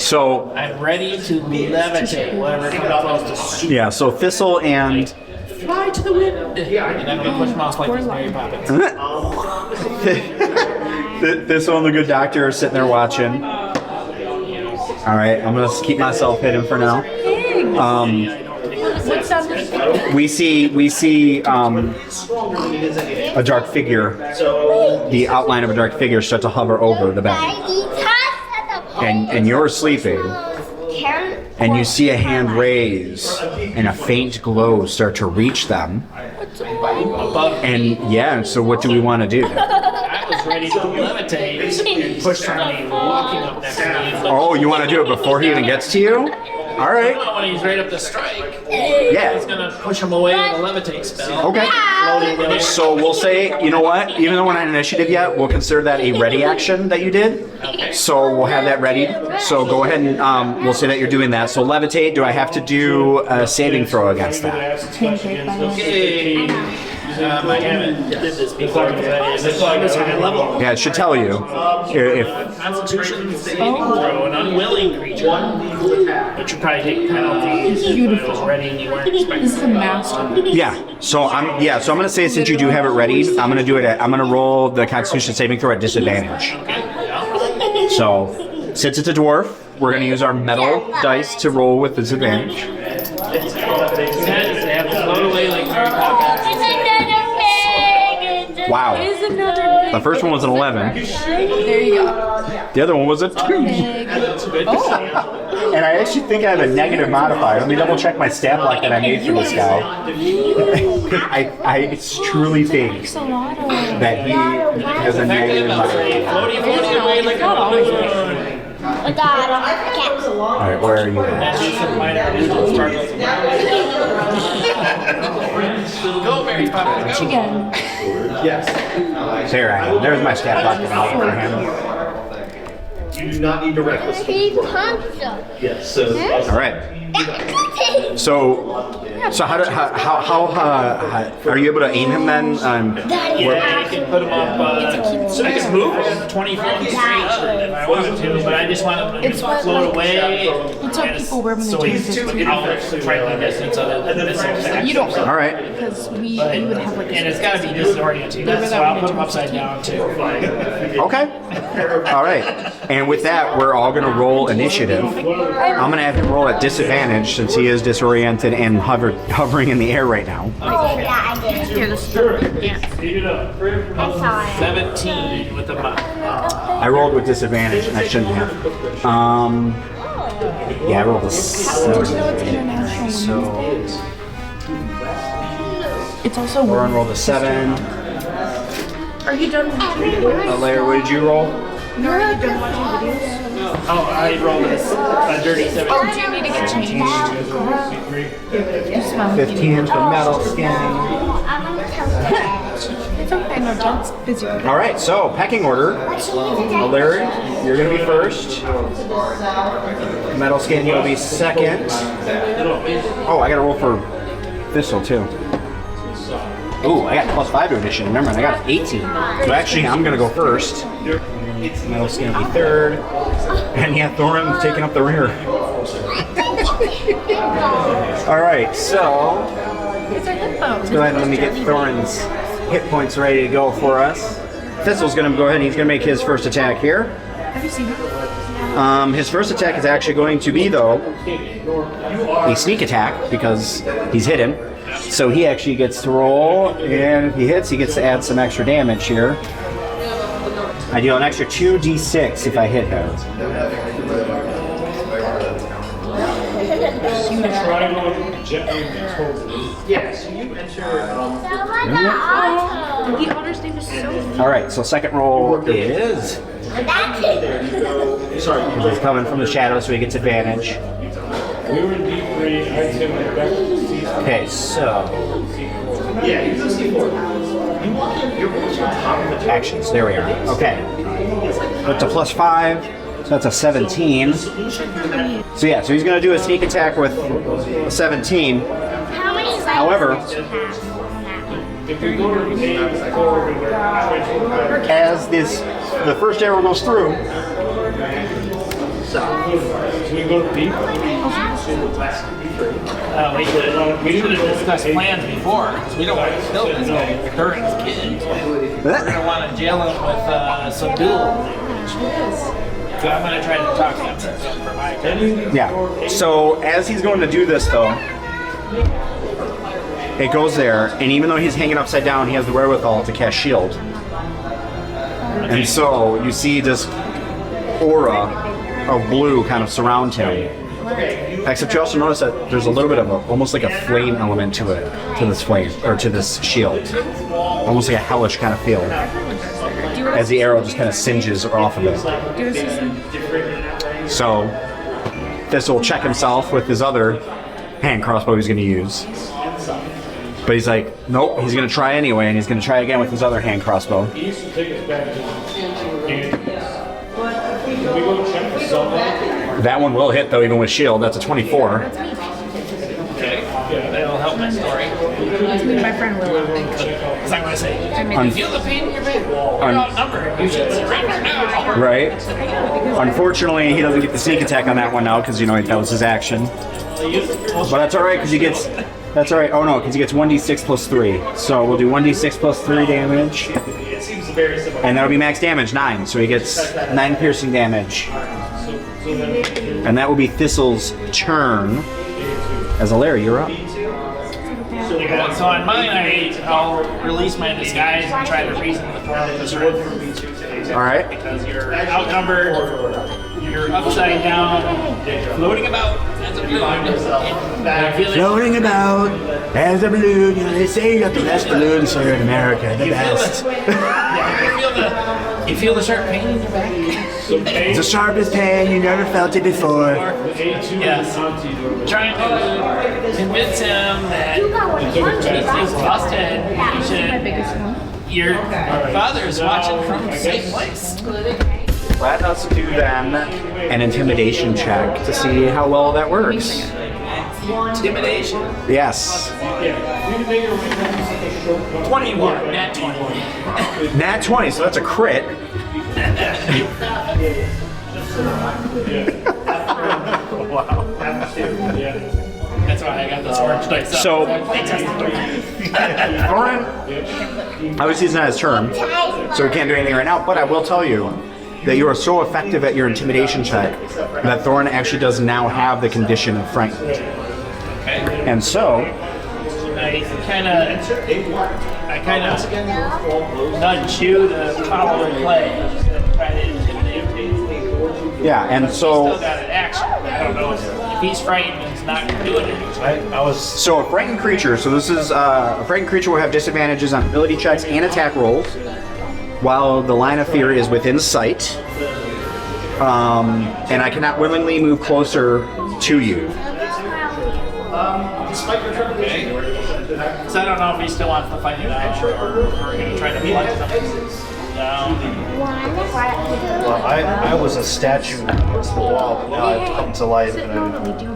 so, I'm ready to levitate whatever comes close to yeah, so Thistle and fly to the wind. And I'm gonna push mouse like these Mary Poppins. Thistle and the good doctor are sitting there watching. All right, I'm gonna keep myself hidden for now. What's that? We see a dark figure, the outline of a dark figure start to hover over the bed. And you're sleeping, and you see a hand raise, and a faint glow start to reach them. And yeah, so what do we want to do? I was ready to levitate and push somebody walking up next to me. Oh, you want to do it before he even gets to you? All right. When he's right up to strike, Yeah. he's gonna push him away with a levitate spell. Okay. So we'll say, you know what? Even though we're not in initiative yet, we'll consider that a ready action that you did. So we'll have that ready. So go ahead and we'll say that you're doing that. So levitate. Do I have to do a saving throw against that? Okay. I haven't did this before because I did this high level. Yeah, it should tell you. If Constitution saving throw, an unwilling creature, which would probably take penalties if it was ready and you weren't expecting. This is a master. yeah. So I'm gonna say since you do have it ready, I'm gonna roll the Constitution saving throw at disadvantage. So since it's a dwarf, we're gonna use our metal dice to roll with disadvantage. They have to float away like Mary Poppins. Wow. Is another The first one was an 11. There you go. The other one was a 2. Big. Oh, And I actually think I have a negative modifier. Let me double check my stat block that I made for this guy. I truly think it's a lot of. that he has a negative modifier. Floaty away like a Oh God, I can't. All right, where are you at? Go, Mary Poppins. Again. There I am. There's my stat block that I made for him. You do not need to reckless. He punched him. Yes. So All right. So how are you able to aim him then? Yeah, I can put him up. I can move him 20 feet straight if I wanted to, but I just want him to It's what, float like, away. It's what people wear when they So turn he's out of striking distance other than this. You don't really. All right. Because we would have like a. And it's got to be disorienting. So I'll put him upside down too. Okay. All right. And with that, we're all gonna roll initiative. I'm gonna have him roll at disadvantage since he is disoriented and hovering in the air right now. Oh yeah, I did. Yeah, this is yeah. I saw it. 17 with a mouth. I rolled with disadvantage, and I shouldn't have. Yeah, I rolled a Did you 7. know it's International Women's Day? It's also. Lauren rolled a 7. Are you done with videos? Larry, what did you roll? No, are you done watching videos? Oh, I rolled a dirty 17. Oh, do you need to get changed? Just one. 15 for metal skin. I'm gonna tell you. It's okay, no, John's busy. All right, so pecking order. Larry, you're gonna be first. Metal skin, you'll be second. Oh, I gotta roll for Thistle too. Ooh, I got +5 to initiative. Remember, I got 18. So actually, I'm gonna go first. Metal skin will be third. And yeah, Thorin's taking up the rear. All right, so It's our headphones. go ahead and let me get Thorin's hit points ready to go for us. Thistle's gonna go ahead and he's gonna make his first attack here. Have you seen it? His first attack is actually going to be, though, a sneak attack because he's hidden. So he actually gets to roll, and if he hits, he gets to add some extra damage here. I deal an extra 2d6 if I hit him. The otter's name is so All right, so second roll is... He's coming from the shadows, so he gets advantage. We were in D3. I said back to C4. Okay, so... Actions, there we are. Okay. Up to +5, so that's a 17. So yeah, so he's going to do a sneak attack with a 17. How many legs However, does it have on that? If we go to A4, as the first arrow goes through, so we go to B. We should have discussed plans before, because we don't want to kill this guy, Durin's kid. We don't want to jail him with some duel. So I'm going to try to talk him for my turn. yeah. So as he's going to do this, though, it goes there, and even though he's hanging upside down, he has the wherewithal to cast shield. And so you see this aura of blue kind of surround him. Except you also notice that there's a little bit of almost like a flame element to it, to this flame, or to this shield. Almost like a hellish kind of feel. As the arrow just kind of singes off of it. So this will check himself with his other hand crossbow he's going to use. But he's like, nope, he's going to try anyway, and he's going to try again with his other hand crossbow. He used to take us back to we go check the cell. That one will hit, though, even with shield. That's a 24. Okay, that'll help my story. That's me, my friend Willow. Because I'm going to say, Un- feel the pain in your back. You're outnumbered. You should surrender now. Right? Unfortunately, he doesn't get the sneak attack on that one now, because, you know, that was his action. But that's alright, because he gets... That's alright. Oh, no, because he gets 1d6 plus 3. So we'll do 1d6 plus 3 damage. And that'll be max damage, 9. So he gets 9 piercing damage. And that will be Thistle's turn. As a Larry, you're up. So on mine, I'll release my disguise and try to reason with Thorin to surrender. Alright. Because you're outnumbered, you're upside down, floating about as a balloon. Floating about as a balloon. You know, they say you got the best balloons here in America. The best. You feel the sharp pain in your back? It's the sharpest pain. You never felt it before. Yes. Trying to convince him that he's busted. He should. Your father's watching from the same place. Let us do then an intimidation check to see how well that works. Intimidation. Yes. 21. Nat 20. Nat 20, so that's a crit. Wow. That's why I got this orange dice up. So, They tested Thorin, obviously it's not his turn, so we can't do anything right now, but I will tell you that you are so effective at your intimidation check that Thorin actually does now have the condition of frightened. And so, I kind of nudge you to follow and play. Try to intimidate me. yeah, and Still so, got an action. I don't know if he's frightened, he's not doing it. so a frightened creature, so this is, a frightened creature will have disadvantages on ability checks and attack rolls, while the line of fear is within sight, and I cannot willingly move closer to you. So I don't know if he still wants to fight you now, or we're going to try to bludgeon him down. Well, I was a statue against the wall, but now I've come to life and I'm looking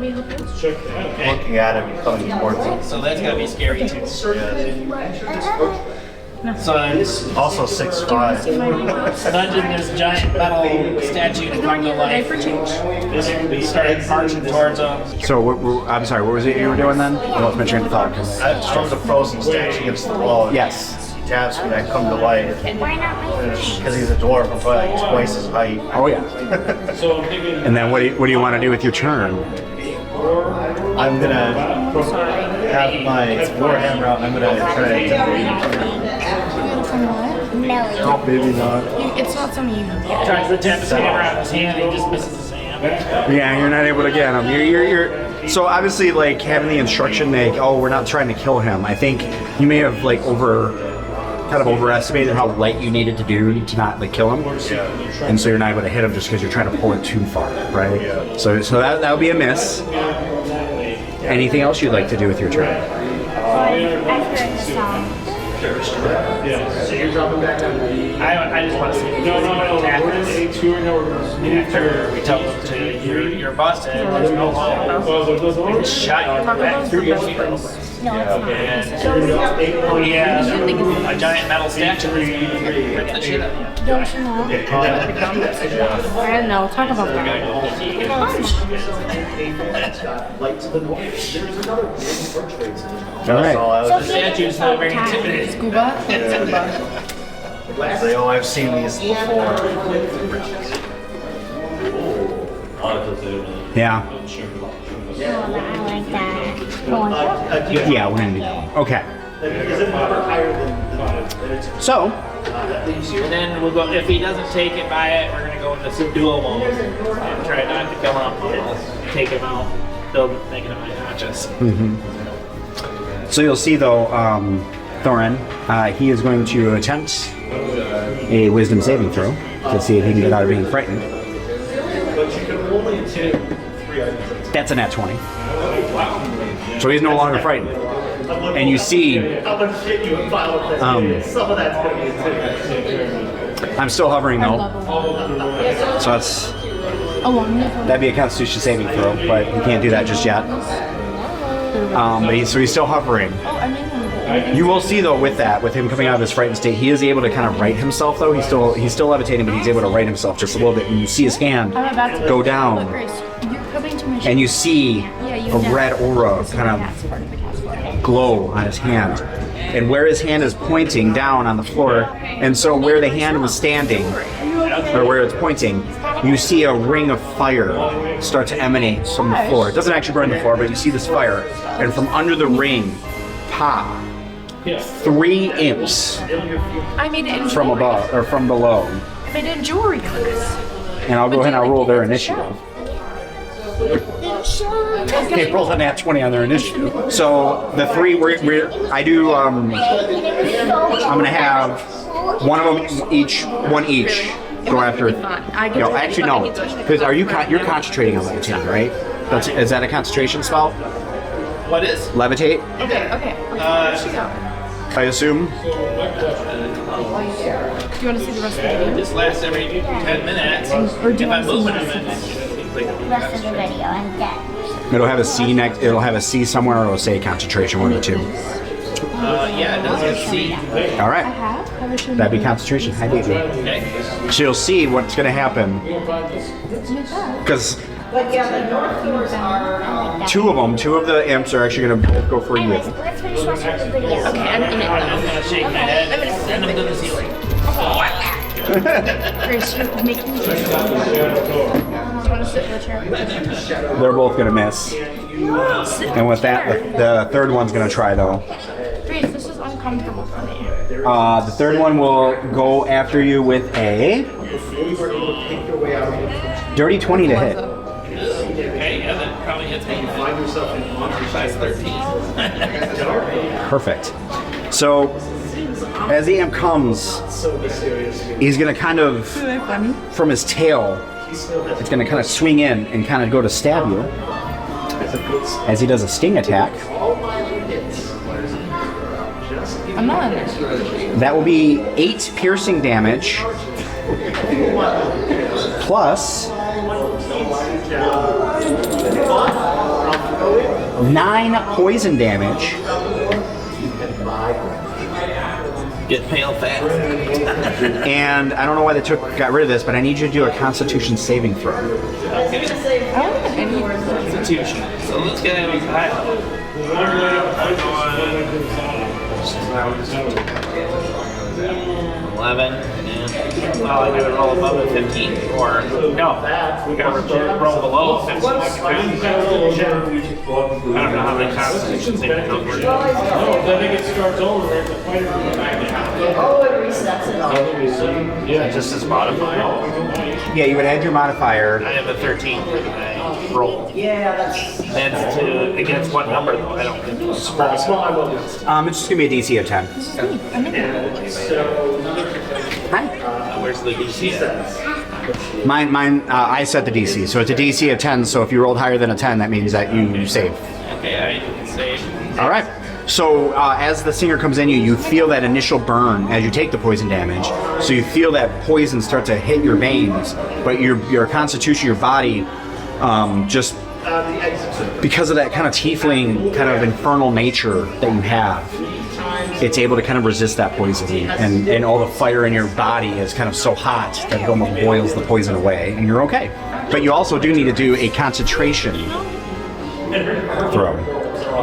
at him and coming towards him. So that's going to be scary too. So it's Also 6'5". nudging this giant metal statue to come to life. Diaper change. We started marching towards him. So, I'm sorry, what was it you were doing then? I was mentioning the thought. I just throws a frozen statue against the wall. Yes. He taps me and I come to life. Why not my Because he's a dwarf, I'm probably like twice his height. Oh, yeah. So I'm thinking. And then what do you want to do with your turn? I'm gonna have my warhammer out and I'm gonna try to From what? Melly? Oh, maybe not. It's not something you can get. Tries to tap his hammer out of his hand and he just misses his hand. Yeah, you're not able to get him. You're so obviously like having the instruction like, oh, we're not trying to kill him. I think you may have like overestimated how light you needed to do to not like kill him, and so you're not able to hit him just because you're trying to pull it too far, right? So that would be a miss. Anything else you'd like to do with your turn? I've heard the song. I just want to see if what happens after we tell them to you're busted. There's no home. We just shot you back through your field. No, it's not. And yeah, a giant metal statue. Rip the shit out of you. Don't you know? I don't know. Talk about that. All right. The statue's not very intimidating. Scuba? Scuba. Say, oh, I've seen these before. Yeah. Oh, I like that. Yeah, we're gonna do that one. Okay. So, And then we'll go, if he doesn't take it by it, we're going to go into some dual wounds and try not to kill him. Take him out, making him unconscious. so you'll see though, Thorin, he is going to attempt a wisdom saving throw to see if he can get out of being frightened. That's a nat 20. So he's no longer frightened. And you see, I'm still hovering though. So that'd be a Constitution saving throw, but he can't do that just yet. But he's still hovering. You will see though with him coming out of his frightened state, he is able to kind of right himself though. He's still levitating, but he's able to right himself just a little bit. And you see his hand go down, and you see a red aura kind of glow on his hand. And where his hand is pointing down on the floor, and so where the hand was standing, or where it's pointing, you see a ring of fire start to emanate from the floor. It doesn't actually burn the floor, but you see this fire, and from under the ring pop 3 imps I made it in from jewelry. above or from below. I made it in jewelry class. And I'll go ahead and I'll roll their initiative. They rolled a nat 20 on their initiative. So the 3, I'm gonna have one each go after. Actually no, because you're concentrating on levitating, right? Is that a concentration spell? What is? Levitate, Okay. I assume. Do you want to see the rest of the video? This lasts every 10 minutes. Or do If you I'm want to see moving the him, Rest of the video and dead. It'll have a C next. It'll have a C somewhere, or it'll say concentration, one of the two. yeah, it does get C. All right. have? That'd be concentration. Hi, baby. Okay. So you'll see what's going to happen. Because two of the imps are actually going to both go for you. Anyways, let's finish watching the video. Okay, I'm in it. I'm going to shake my head and send him to the ceiling. Grace, you're making me do you want to sit in the chair? They're both going to miss. And with that, the third one's going to try though. Grace, this is uncomfortable for me. The third one will go after you with a dirty 20 to hit. Okay, yeah, that probably hits me. Size 13. Perfect. So as the imp comes, he's going to kind of, from his tail, it's going to kind of swing in and kind of go to stab you as he does a sting attack. I'm not in it. That will be 8 piercing damage plus 9 poison damage. Get pale fast. And I don't know why they got rid of this, but I need you to do a Constitution saving throw. I don't have any. Constitution. So this guy was high. 11. And, well, I gotta roll above a 15. Or, no, we gotta roll below 15. I don't know how many constitutions they can come for. I think it starts over at the point of the Oh, it resets it. Yeah, just as modifier. Yeah, you would add your modifier. I have a 13. I roll. Yeah, that's. That's to against what number though? I don't think it's It's just gonna be a DC of 10. Where's the DC at? Mine. I set the DC, so it's a DC of 10. So if you rolled higher than a 10, that means that you save. Okay, I save. All right. So as the singer comes in you feel that initial burn as you take the poison damage. So you feel that poison start to hit your veins, but your constitution, your body, just because of that kind of tiefling, kind of infernal nature that you have, it's able to kind of resist that poison. And all the fire in your body is kind of so hot that it almost boils the poison away, and you're okay. But you also do need to do a concentration throw.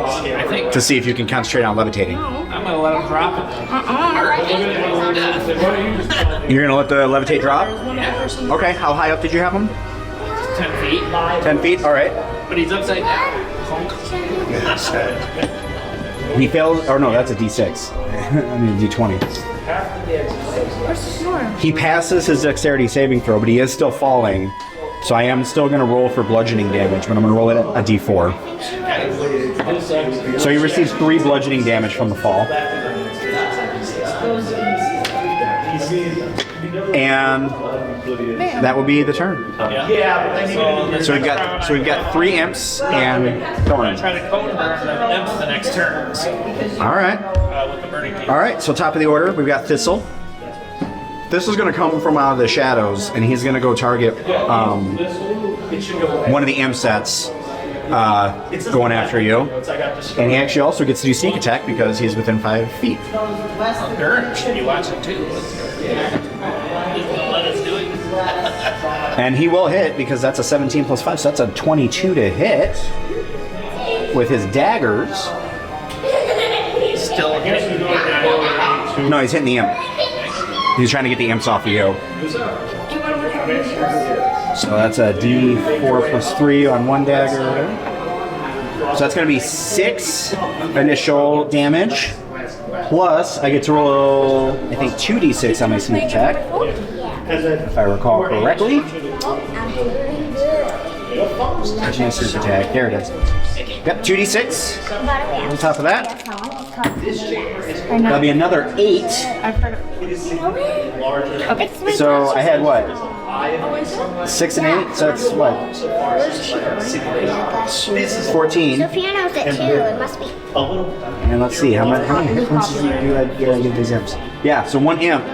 I think To see if you can concentrate on levitating. I'm gonna let him drop it. You're gonna let the levitate drop? Yeah. Okay, how high up did you have him? 10 feet. 10 feet? Alright. But he's upside down. He fails, or no, that's a D6. I mean a D20. He passes his dexterity saving throw, but he is still falling. So I am still gonna roll for bludgeoning damage, but I'm gonna roll it at a D4. So he receives 3 bludgeoning damage from the fall. And that will be the turn. So we've got 3 imps and Thorin. Try to cone burn the imps the next turn. All right. With the burning beam. All right. So top of the order, we've got Thistle. Thistle's going to come from out of the shadows, and he's going to go target one of the imp sets going after you. And he actually also gets to do sneak attack because he's within 5 feet. Durin should be watching too. He's gonna let us do it. And he will hit because that's a 17 plus 5, so that's a 22 to hit with his daggers. Still hitting. No, he's hitting the imp. He's trying to get the imps off of you. So that's a D4 plus 3 on one dagger. So that's going to be 6 initial damage. Plus, I get to roll, I think, 2d6 on my sneak attack. If I recall correctly. Where's my sneak attack? There it is. Yep, 2d6 on top of that. That'll be another 8. I've heard of Okay. So I had what? 6 and 8, so that's what? 14. Sophia knows it too. It must be. And let's see, how many hit points do I give these imps? Yeah, so one imp,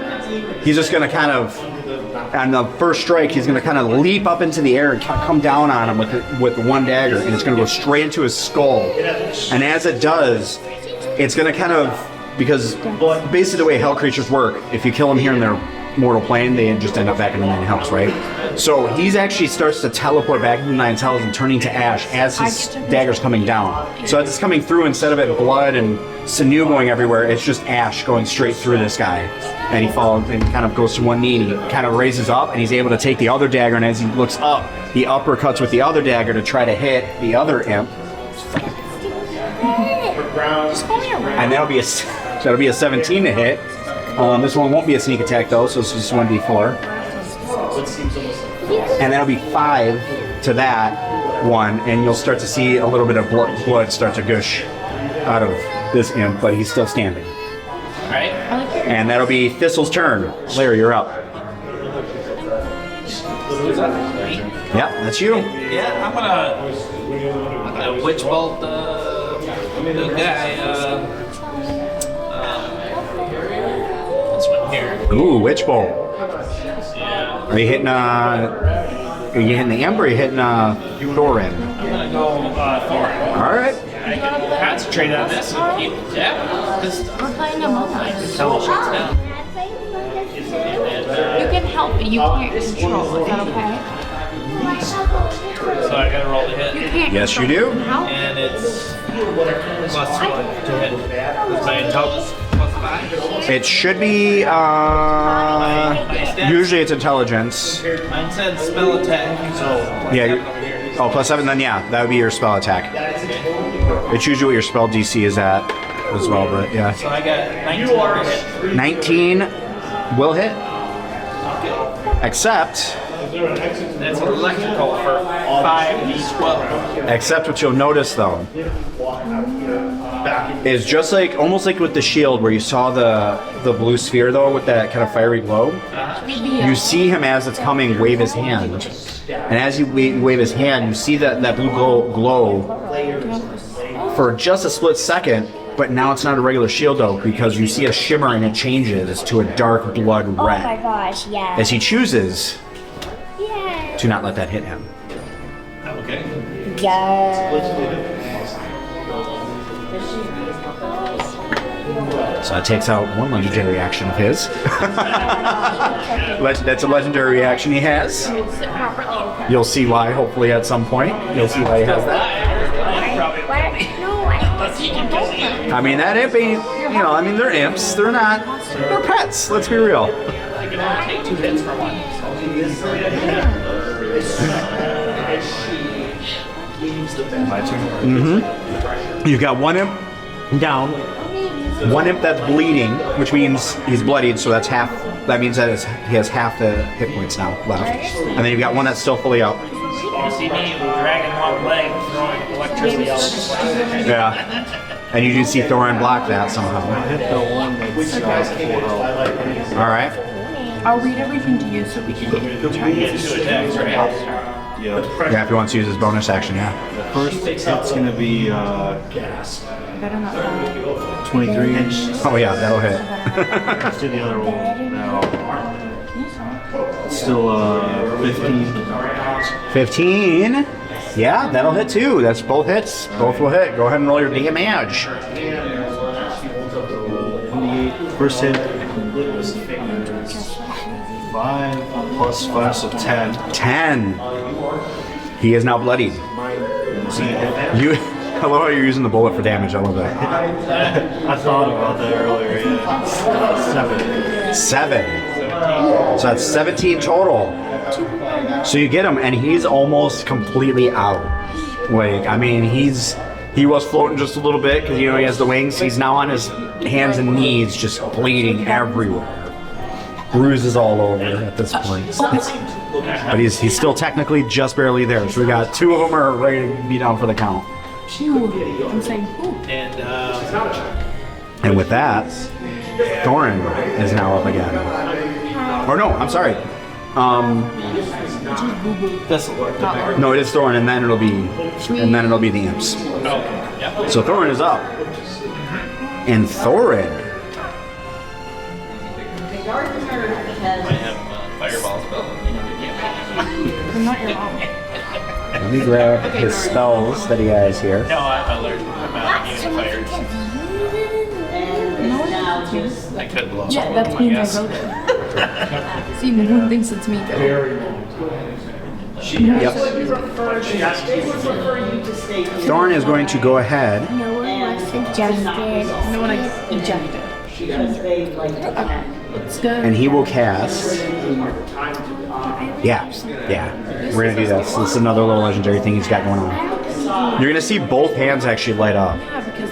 he's just going to kind of, on the first strike, he's going to kind of leap up into the air and come down on him with one dagger, and it's going to go straight into his skull. And as it does, it's going to kind of, because basically the way hell creatures work, if you kill them here in their mortal plane, they just end up back in the nine hells, right? So he's actually starts to teleport back into the nine hells and turning to ash as his dagger's coming down. So as it's coming through, instead of it blood and sinew going everywhere, it's just ash going straight through this guy. And he falls and kind of goes to one knee and he kind of raises up and he's able to take the other dagger, and as he looks up, he uppercuts with the other dagger to try to hit the other imp. And that'll be a 17 to hit. This one won't be a sneak attack though, so it's just 1d4. And that'll be 5 to that one, and you'll start to see a little bit of blood start to gush out of this imp, but he's still standing. Alright. And that'll be Thistle's turn. Larry, you're up. Yep, that's you. Yeah, I'm gonna witch bolt the guy. This one here. Ooh, Witch Bolt. Yeah. Are you hitting the imp or are you hitting Thorin? I'm gonna go Thorin. Alright. I can concentrate trade on this and keep this We're playing Among Us. Oh, can I play with this You can help, but you can't control. Is that okay? So I gotta roll the hit. You can't. Yes, you control. do. How? And it's +1 to hit. Is my intelligence +5? It should be, usually it's intelligence. Mine said spell attack. So Yeah, oh, +7, then yeah, that would be your spell attack. It's usually what your spell DC is at as well, but yeah. So I got 19 to hit. 19 will hit, except That's electrical for 5d12. Except what you'll notice though is just like almost like with the shield where you saw the blue sphere though with that kind of fiery glow. You see him as it's coming wave his hand, and as you wave his hand, you see that blue glow for just a split second. But now it's not a regular shield though, because you see a shimmer and it changes to a dark blood Oh my red gosh, yeah. as he chooses Yeah. to not let that hit him. Okay. Yeah. So that takes out one legendary action of his. That's a legendary reaction he has. Sit properly. You'll see why, hopefully, at some point. You'll see why he has that. What? No, I I mean, that imp ain't, I mean, they're imps. They're not, they're pets. Let's be real. I can only take 2 hits for one. My turn. You've got one imp down, one imp that's bleeding, which means he's bloodied, so that's half. That means that he has half the hit points now left. And then you've got one that's still fully up. You see me dragging one leg, throwing electricity all over the place. Yeah. And you do see Thorin block that somehow. Hit the one that's 4 health. All right. I'll read everything to you so we can try and Get 2 attacks, right? Yeah. Yeah, if he wants to use his bonus action, yeah. The first hit's gonna be better not. 23. Oh yeah, that'll hit. Let's do the other roll now. It's still 15. 15. Yeah, that'll hit too. That's both hits. Both will hit. Go ahead and roll your damage. 28. First hit. 5 plus 5, so 10. 10. He is now bloodied. You. I love how you're using the bullet for damage. I love that. I thought about that earlier. Yeah. 7. 7. So that's 17 total. So you get him, and he's almost completely out. Like, I mean, he was floating just a little bit because he has the wings. He's now on his hands and knees, just bleeding everywhere. Bruises all over at this point. But he's still technically just barely there. So we got 2 of them are ready to be down for the count. I'm saying, ooh. And with that, Thorin is now up again. Or no, I'm sorry. No, it is Thorin, and then it'll be the imps. So Thorin is up, and Thorin. I'm not your mom. Let me grab his spells that he has here. No, I'm allergic. I'm immune to fire. I could blow Yeah, up, that I means guess. I wrote it. See, the moon thinks it's me though. Yep. Thorin is going to go ahead. No one was suggested. No one I ejected. It's good. And he will cast. Yeah. We're gonna do this. This is another little legendary thing he's got going on. You're gonna see both hands actually light up.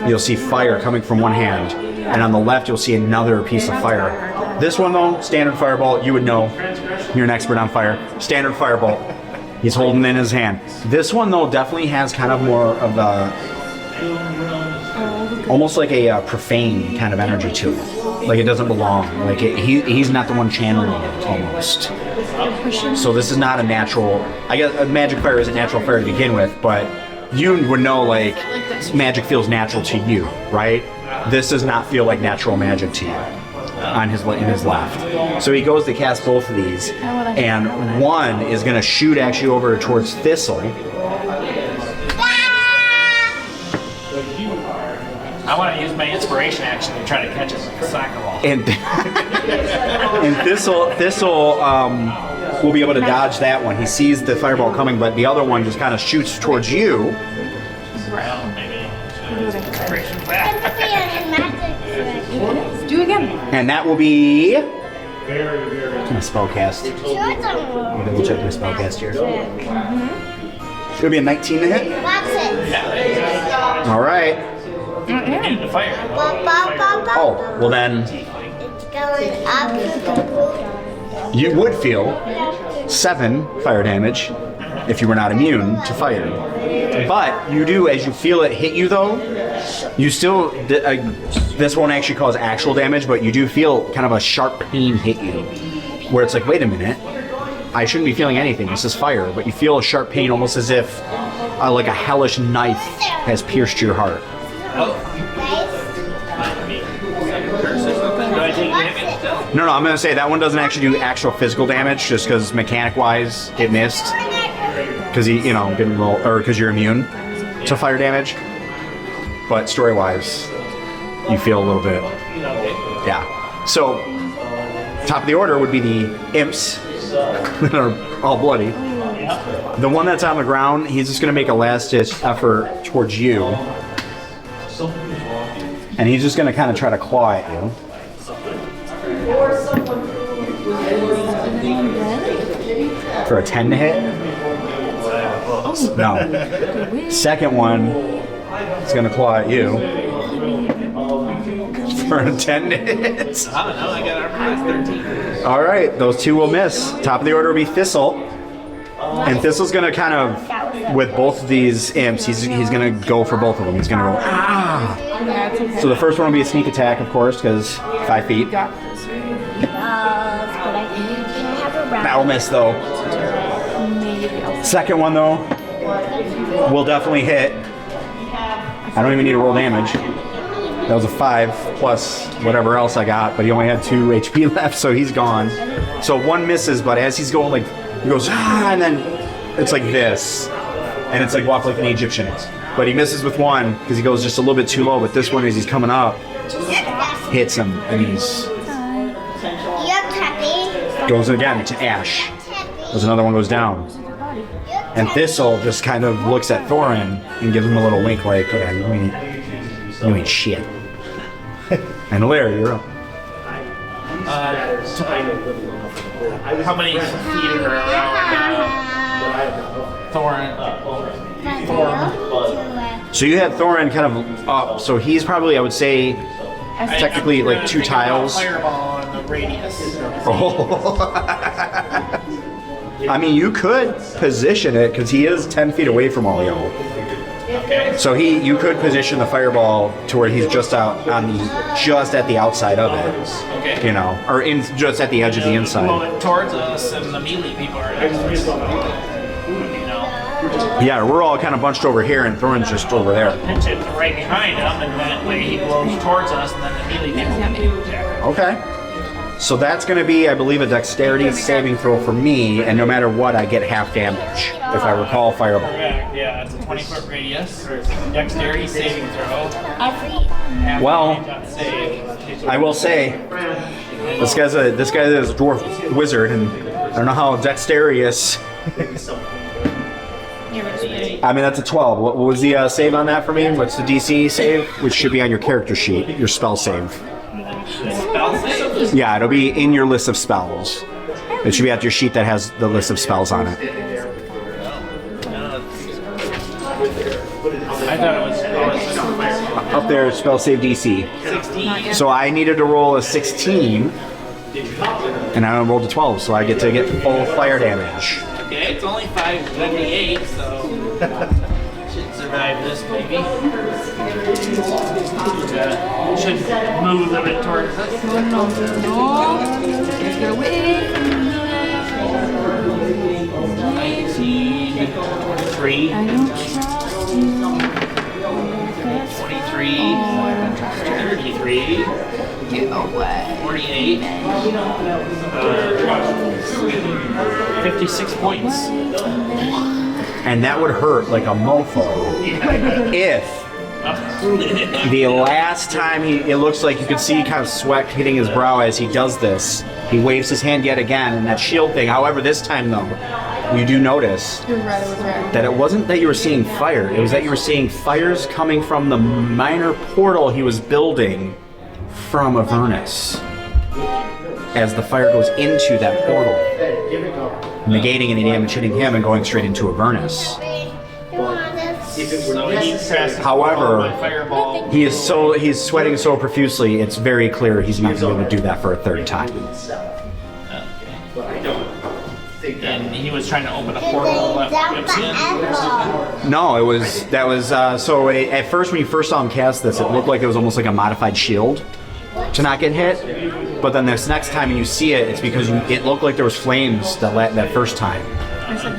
You'll see fire coming from one hand, and on the left you'll see another piece of fire. This one though, standard firebolt. You would know. You're an expert on fire. Standard firebolt. He's holding it in his hand. This one though definitely has kind of more of a, almost like a profane kind of energy to it. Like it doesn't belong. Like he's not the one channeling it almost. So this is not a natural. I guess a magic fire is a natural fire to begin with, but you would know like magic feels natural to you, right? This does not feel like natural magic to you. In his left. So he goes to cast both of these, and one is going to shoot actually over towards Thistle. I want to use my inspiration action to try to catch it like a soccer ball. And Thistle will be able to dodge that one. He sees the fireball coming, but the other one just kind of shoots towards you. Well, maybe inspiration And back. the fan and magic. Do it again. And that will be my spellcast. Sure, don't worry. Double check my spellcast here. It'll be a 19 to hit. Watch it. All right. In the fire. Ba, ba, ba, ba. Oh, well then It's going up. you would feel 7 fire damage if you were not immune to fire. But you do, as you feel it hit you though, you still, this won't actually cause actual damage, but you do feel kind of a sharp pain hit you. Where it's like, wait a minute, I shouldn't be feeling anything, this is fire. But you feel a sharp pain almost as if like a hellish knife has pierced your heart. Do I take damage still? No, I'm gonna say that one doesn't actually do actual physical damage, just because mechanic-wise it missed, because he, didn't roll, or because you're immune to fire damage. But story-wise, you feel a little bit, yeah. So, top of the order would be the imps that are all bloody. The one that's on the ground, he's just gonna make a last-ditch effort towards you, and he's just gonna kind of try to claw at you. For a 10 to hit? No. Second one is going to claw at you. For a 10 to hit. I don't know, I got armor class 13. All right, those two will miss. Top of the order will be Thistle. And Thistle's going to kind of, with both of these imps, he's going to go for both of them. He's going to go, ah! Yeah, it's okay. So the first one will be a sneak attack, of course, because 5 feet. Got this, right? But I can have a round. That'll miss, though. Maybe I'll Second one, though, will definitely hit. I don't even need to roll damage. That was a 5 plus whatever else I got, but he only had 2 HP left, so he's gone. So one misses, but as he's going, like, he goes, ah, and then it's like this. And it's like walk like an Egyptian. But he misses with one because he goes just a little bit too low, but this one, as he's coming up, hits him, and he's You're happy. goes again to Ash. There's another one goes down. And Thistle just kind of looks at Thorin and gives him a little wink like, yeah, you ain't shit. And Larry, you're up. How many feet are around Thorin? So you had Thorin kind of up, so he's probably, I would say, technically like 2 tiles. Fireball on the radius. I mean, you could position it because he is 10 feet away from all y'all. Okay. So you could position the fireball to where he's just out on just at the outside of it, Okay. or just at the edge of the Blow inside. it towards us, and the melee people are next to us. Yeah, we're all kind of bunched over here, and Thorin's just over there. Pitch it right behind him, and that way he blows towards us, and then the melee people can attack. Okay. So that's going to be, I believe, a dexterity saving throw for me, and no matter what, I get half damage, if I recall Fireball. Correct. Yeah, it's a 20-foot radius. Dexterity saving throw. Every Half Well, damage on save. I will say, this guy is a dwarf wizard, and I don't know how dexterous. I mean, that's a 12. What was the save on that for me? What's the DC save? Which should be on your character sheet, your spell save. Spell save? Yeah, it'll be in your list of spells. It should be at your sheet that has the list of spells on it. I thought it was Up there, spell save DC. 16. So I needed to roll a 16, and I rolled a 12, so I get to get full fire damage. Okay, it's only 578, so should survive this maybe. Should move a bit towards us. No. Get away from me. 19, 3, I don't trust you. 23, Oh, I don't trust you. 33, Get away. 48, 56 points. And that would hurt like a mofo if The last time it looks like you could see kind of sweat hitting his brow as he does this. He waves his hand yet again, and that shield thing. However, this time though, you do notice You're right, it was right. that it wasn't that you were seeing fire. It was that you were seeing fires coming from the minor portal he was building from Avernus. As the fire goes into that portal, negating any damage hitting him and going straight into Avernus. However, he's sweating so profusely, it's very clear he's not going to be able to do that for a third time. And he was trying to open a portal. No, at first when you first saw him cast this, it looked like it was almost like a modified shield to not get hit. But then this next time when you see it, it's because it looked like there was flames that first time.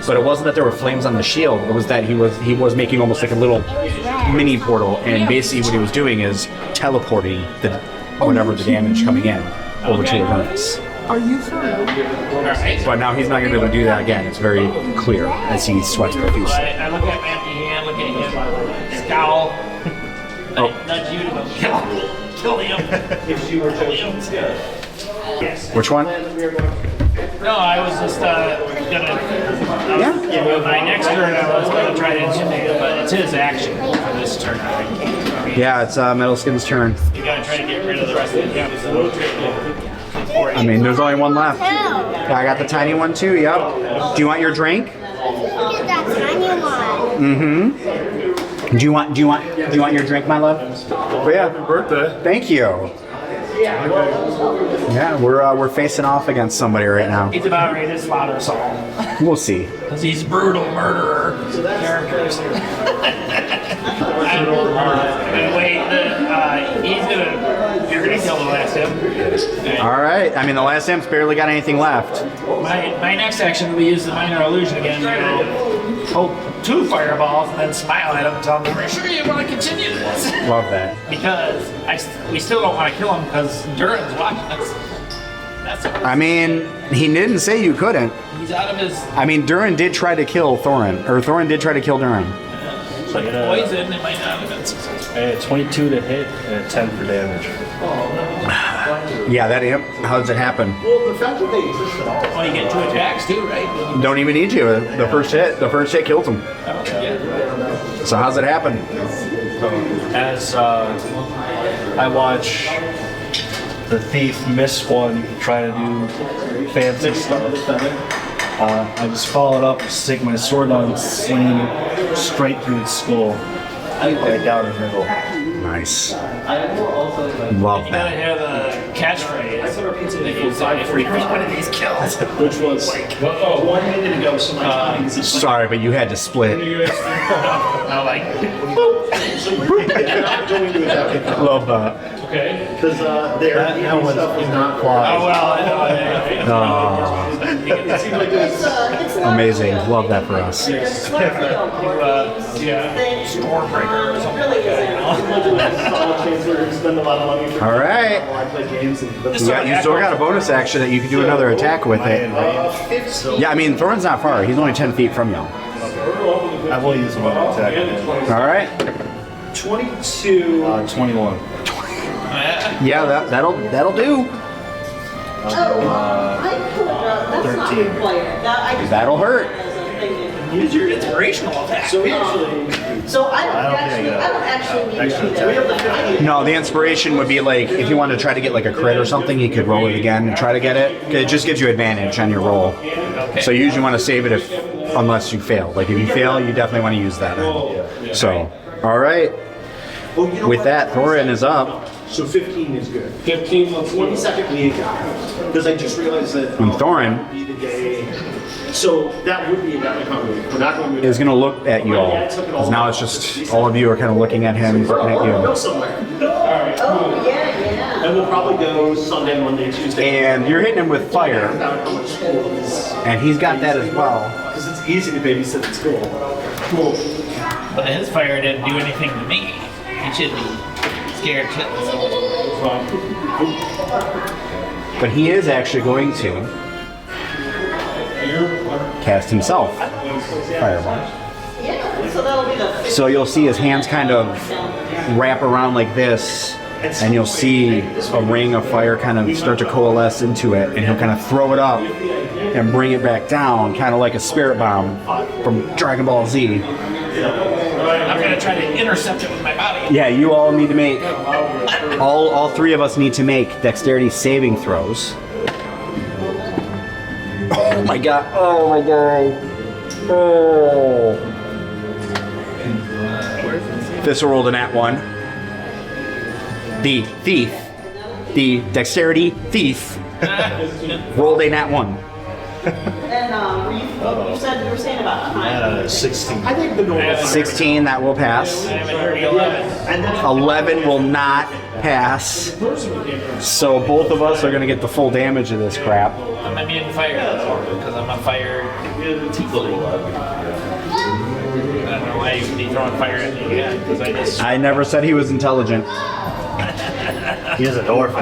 But it wasn't that there were flames on the shield. It was that he was making almost like a little mini portal, and basically what he was doing is teleporting whatever the damage coming in over to Avernus. Are you for real? But now he's not going to be able to do that again. It's very clear as he sweats profusely. I look at my empty hand, look at him, scowl. I nudge you to go kill him. If you were Which one? No, I was just my next turn I was gonna try to intimidate, but it's his action for this turn. Yeah, it's Metalskin's turn. You gotta try to get rid of the rest of the camp. I mean, there's only one left. I got the tiny one too. Yep. Do you want your drink? Look at that tiny one. Mm-hmm. Do you want your drink, my love? Oh yeah. Happy birthday. Thank you. Yeah, we're facing off against somebody right now. He's about ready to slaughter us all. We'll see. Because he's brutal murderer characters. You're gonna kill the last imp. All right. I mean, the last imp's barely got anything left. My next action will be use the minor illusion again. Hold 2 fireballs and then smile at him and tell him, "Are you sure you want to continue this?" Love that. Because we still don't want to kill him because Durin's watching us. That's I mean, he didn't say you couldn't. he's out of his I mean, Durin did try to kill Thorin, or Thorin did try to kill Durin. poison. It might not have been successful. I had 22 to hit and a 10 for damage. Yeah, that imp. How does it happen? Well, you get 2 attacks too, right? Don't even need to. The first hit kills him. So how's it happen? As I watch the thief miss one trying to do fancy stuff, I just followed up, stick my sword on, sling straight through his skull, right down the middle. Nice. Love You gotta that. have a catchphrase that you say if we reach one of these kills. Which was like 1 minute ago, so my time is Sorry, but you had to split. I like. not going to that Love that. Okay. because their stuff was not fly. Oh well, I know. It seems like there's Amazing. Love that for us. Stormbreaker or something like that. spend a lot of money for All right. I play games and You still got a bonus action that you can do another attack with it. Yeah, I mean, Thorin's not far. He's only 10 feet from you. I will use one attack. All right. 22. 21. Yeah, that'll do. 13. That'll hurt. Use your inspirational attack. So I don't actually need to do that. No, the inspiration would be like if you wanted to try to get like a crit or something, you could roll it again and try to get it. It just gives you advantage on your roll. So you usually want to save it unless you fail. Like if you fail, you definitely want to use that. So, all right. With that, Thorin is up. So 15 is good. 15, let's 22nd league, because I just realized that And Thorin be the day. So that would be that recovery. We're not going to is going to look at you all. 'Cause now it's just all of you are kind of looking at him, looking at go you. somewhere. Oh, yeah. And we'll probably go Sunday, Monday, Tuesday. And you're hitting him with fire, How much school is, and he's got that as well. because it's easy to babysit at school. Cool. But his fire didn't do anything to me. He should be scared shitless. But he is actually going to cast himself fireball. So you'll see his hands kind of wrap around like this, and you'll see a ring of fire kind of start to coalesce into it, and he'll kind of throw it up and bring it back down, kind of like a spirit bomb from Dragon Ball Z. I'm gonna try to intercept it with my body. Yeah, you all need to make, all three of us need to make dexterity saving throws. Oh my god, oh my god. Oh. Thistle rolled a nat 1. The thief, the dexterity thief, rolled a nat 1. And you said you were saying about time. 16. 16, that will pass. I haven't heard 11. 11 will not pass. So both of us are going to get the full damage of this crap. I'm immune to fire because I'm a fire tiefling. I don't know why you would be throwing fire at me again because I just. I never said he was intelligent. He is a dwarf.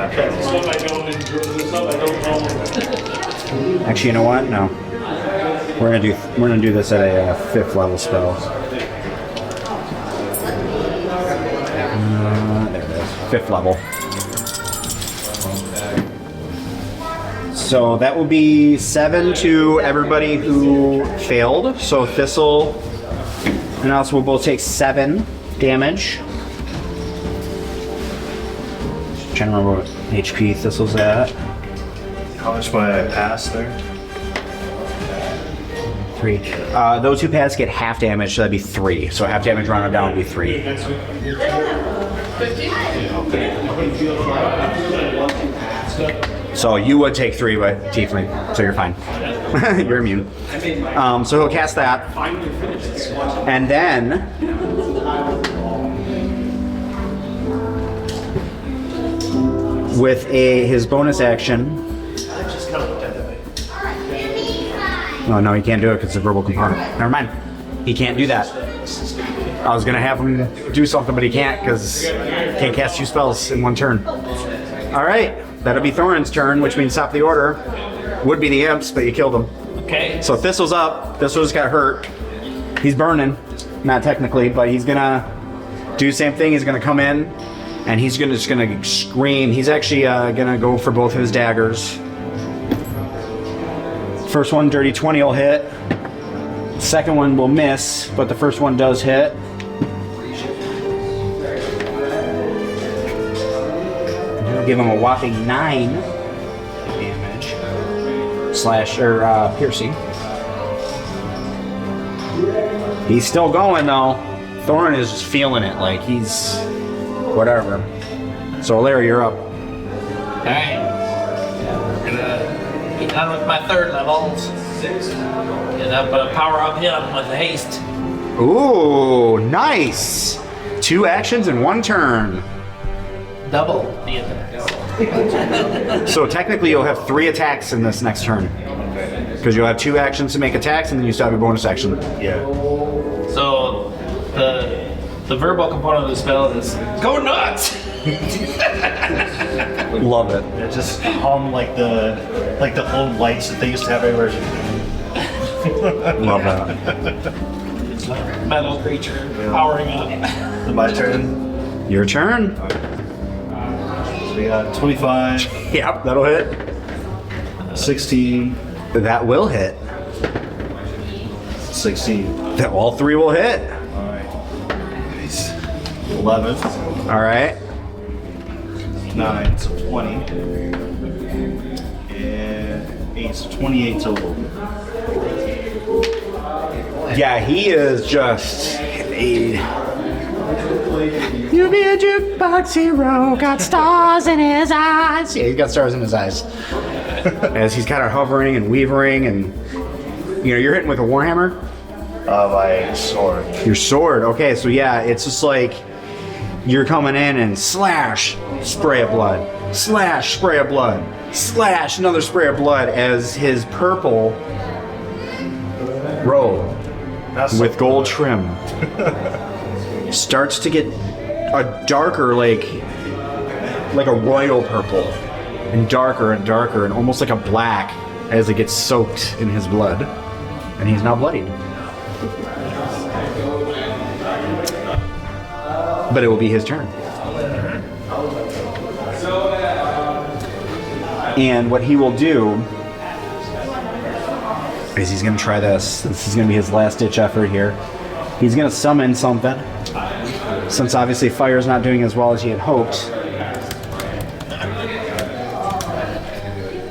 Actually, you know what? No. We're gonna do this at a 5th level spell. There it is. 5th level. So that will be 7 to everybody who failed. So Thistle and us will both take 7 damage. Trying to remember what HP Thistle's at. How much might I pass there? 3. Those who pass get half damage, so that'd be 3. So half damage rounded down would be 3. So you would take 3, but Tiefling, so you're fine. You're immune. So he'll cast that. And then with his bonus action. Oh no, he can't do it because it's a verbal component. Never mind. He can't do that. I was gonna have him do something, but he can't because he can't cast 2 spells in 1 turn. All right, that'll be Thorin's turn, which means top of the order. Would be the imps, but you killed them. Okay. So Thistle's up. Thistle just got hurt. He's burning, not technically, but he's gonna do the same thing. He's gonna come in, and he's just gonna scream. He's actually gonna go for both his daggers. First one, dirty 20 will hit. Second one will miss, but the first one does hit. And it'll give him a whopping 9 damage. Piercing. He's still going though. Thorin is just feeling it, like he's whatever. So Larry, you're up. Alright. I'm gonna be done with my 3rd levels. And I'm gonna power up him with haste. Ooh, nice! 2 actions in 1 turn. Double the attacks. So technically you'll have 3 attacks in this next turn. Because you'll have 2 actions to make attacks and then you still have your bonus action. Yeah. So the verbal component of the spell is go nuts! Love it. It just hum like the old lights that they used to have everywhere. Love that. It's like a metal creature powering up. My turn. Your turn. So we got 25, Yep, that'll hit. 16, That will hit. 16. That all 3 will hit. All right. 11, All right. 9, so 20. And 8, so 28 total. Yeah, he is just a... You be a jukebox hero, got stars in his eyes. Yeah, he's got stars in his eyes. As he's kind of hovering and weavering and... You know, you're hitting with a warhammer? My sword. Your sword, okay, so yeah, it's just like... You're coming in and slash, spray of blood. Slash, spray of blood. Slash, another spray of blood as his purple robe with gold trim starts to get a darker, like a royal purple, and darker and almost like a black as it gets soaked in his blood, and he's now bloodied. But it will be his turn. And what he will do is he's going to try this. This is going to be his last ditch effort here. He's going to summon something. Since obviously fire's not doing as well as he had hoped.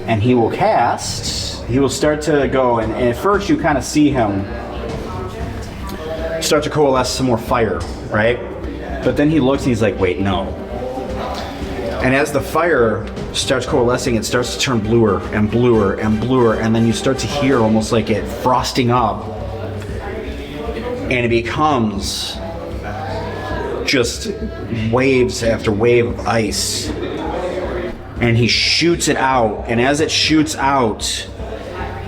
And he will cast. He will start to go, and at first you kind of see him start to coalesce some more fire, right? But then he looks and he's like, wait, no. And as the fire starts coalescing, it starts to turn bluer and bluer and bluer, and then you start to hear almost like it frosting up, and it becomes just waves after wave of ice. And he shoots it out, and as it shoots out,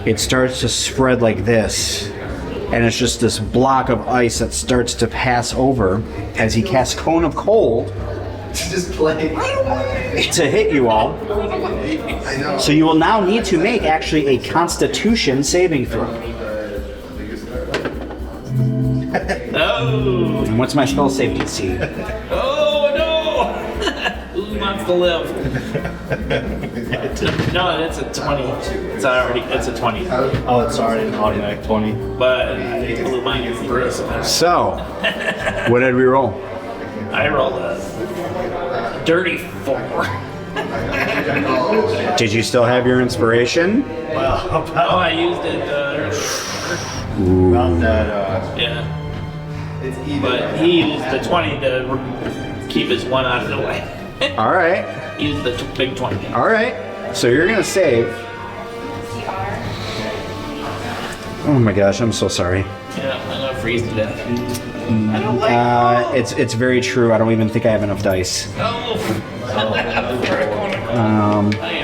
it starts to spread like this. And it's just this block of ice that starts to pass over as he casts Cone of Cold to hit you all. So you will now need to make actually a Constitution saving throw. Oh, And what's my spell save DC? oh no! Who wants to live? No, it's a 20. It's a 20. Oh, it's already an automatic 20. But I blew mine first. So, what did we roll? I rolled a dirty 4. Did you still have your inspiration? Well, Oh, I used it. about that, Yeah. But he used the 20 to keep his one out of the way. All right. He used the big 20. All right. So you're going to save. Oh my gosh, I'm so sorry. Yeah, I'm gonna freeze to death. I don't like It's very true. I don't even think I have enough dice.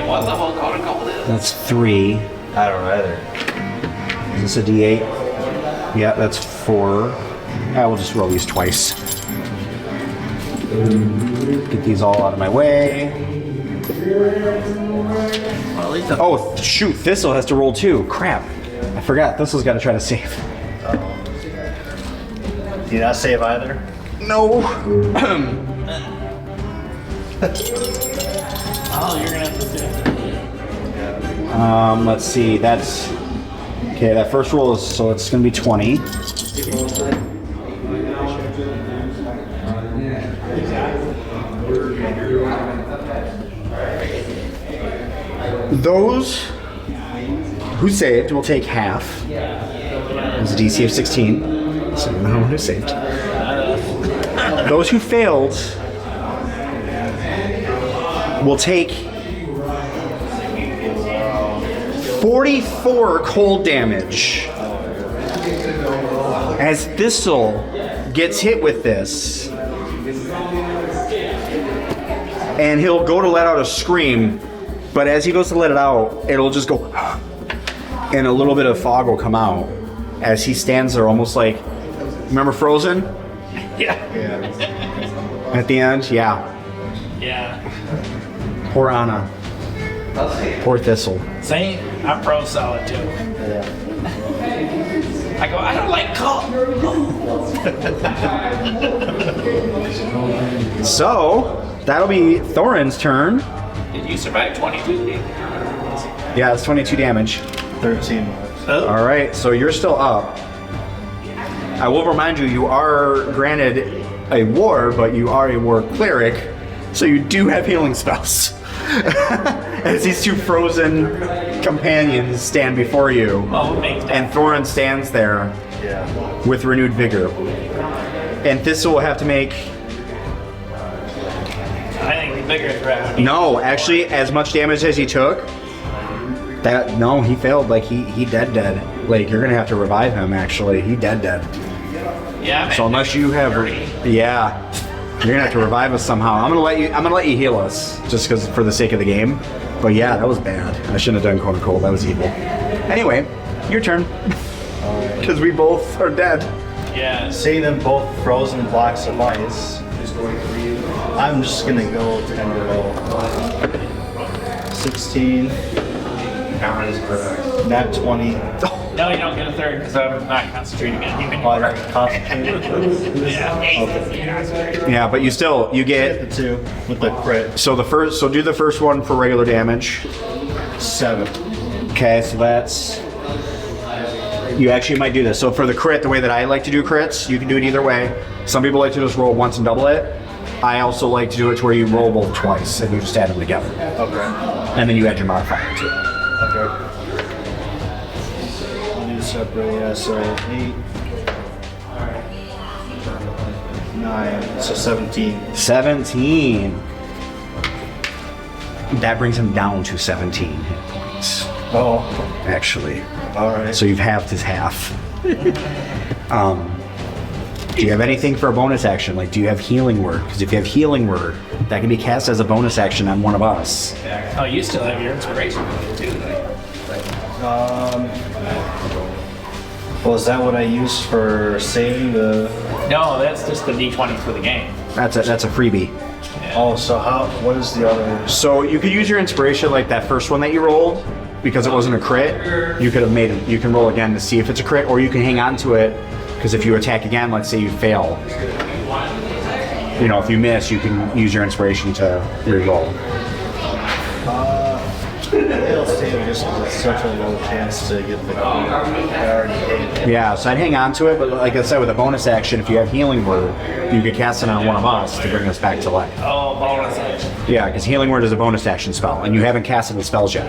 What level code is? That's 3. I don't know either. Is this a D8? Yeah, that's 4. I will just roll these twice. Get these all out of my way. Oh, shoot. Thistle has to roll 2. Crap. I forgot. Thistle's got to try to save. Do you not save either? No. Oh, you're gonna have to do it. Let's see. That's... Okay, that first roll is... So it's going to be 20. Those who saved will take half. It's a DC of 16. So no one who saved. Those who failed will take 44 cold damage. As Thistle gets hit with this, and he'll go to let out a scream, but as he goes to let it out, it'll just go, and a little bit of fog will come out as he stands there almost like, remember Frozen? Yeah. At the end? Yeah. Yeah. Poor Anna. Poor Thistle. Same. I'm pro solid too. I go, I don't like cold. So, that'll be Thorin's turn. Did you survive 22? Yeah, it's 22 damage. 13. Oh. All right, so you're still up. I will remind you, you are granted a war, but you are a war cleric, so you do have healing spells. As these two frozen companions stand before you, Oh, it makes and Thorin stands there Yeah. with renewed vigor. And Thistle will have to make... I think the bigger threat. No, actually, as much damage as he took, no, he failed. Like, he dead. Like, you're gonna have to revive him, actually. He dead. Yeah. So unless you have... Yeah. You're gonna have to revive us somehow. I'm gonna let you heal us, just because for the sake of the game. But yeah, that was bad. I shouldn't have done Cone of Cold. That was evil. Anyway, your turn. Because we both are dead. Yeah. Seeing them both frozen blocks of ice, I'm just gonna go 10 roll. 16. Nat 20. No, you don't get a third because I'm not concentrating on you Oh, I anymore. don't concentrate. Yeah, but you get. The 2 with the crit. So do the first one for regular damage. 7. Okay, so that's. You actually might do this. So for the crit, the way that I like to do crits, you can do it either way. Some people like to just roll once and double it. I also like to do it to where you roll both twice and you just add them together. Okay. And then you add your modifier to it. Okay. I'll do separate, yeah, so 8. 9, so 17. 17. That brings him down to 17 hit points, Oh, actually. alright. So you've halved his half. Do you have anything for a bonus action? Like, do you have healing word? Because if you have healing word, that can be cast as a bonus action on one of us. Oh, you still have your inspiration too. Well, is that what I use for saving the... No, that's just the D20 for the game. That's a freebie. Oh, so what is the other... So you could use your inspiration like that first one that you rolled, because it wasn't a crit. You could have made it. You can roll again to see if it's a crit, or you can hang on to it, because if you attack again, let's say you fail. You know, if you miss, you can use your inspiration to re-roll. It'll save it just because it's such a low chance to get the priority. Yeah, so I'd hang on to it, but like I said, with a bonus action, if you have healing word, you could cast it on one of us to bring us back to life. Oh, bonus action. Yeah, because healing word is a bonus action spell, and you haven't casted the spells yet.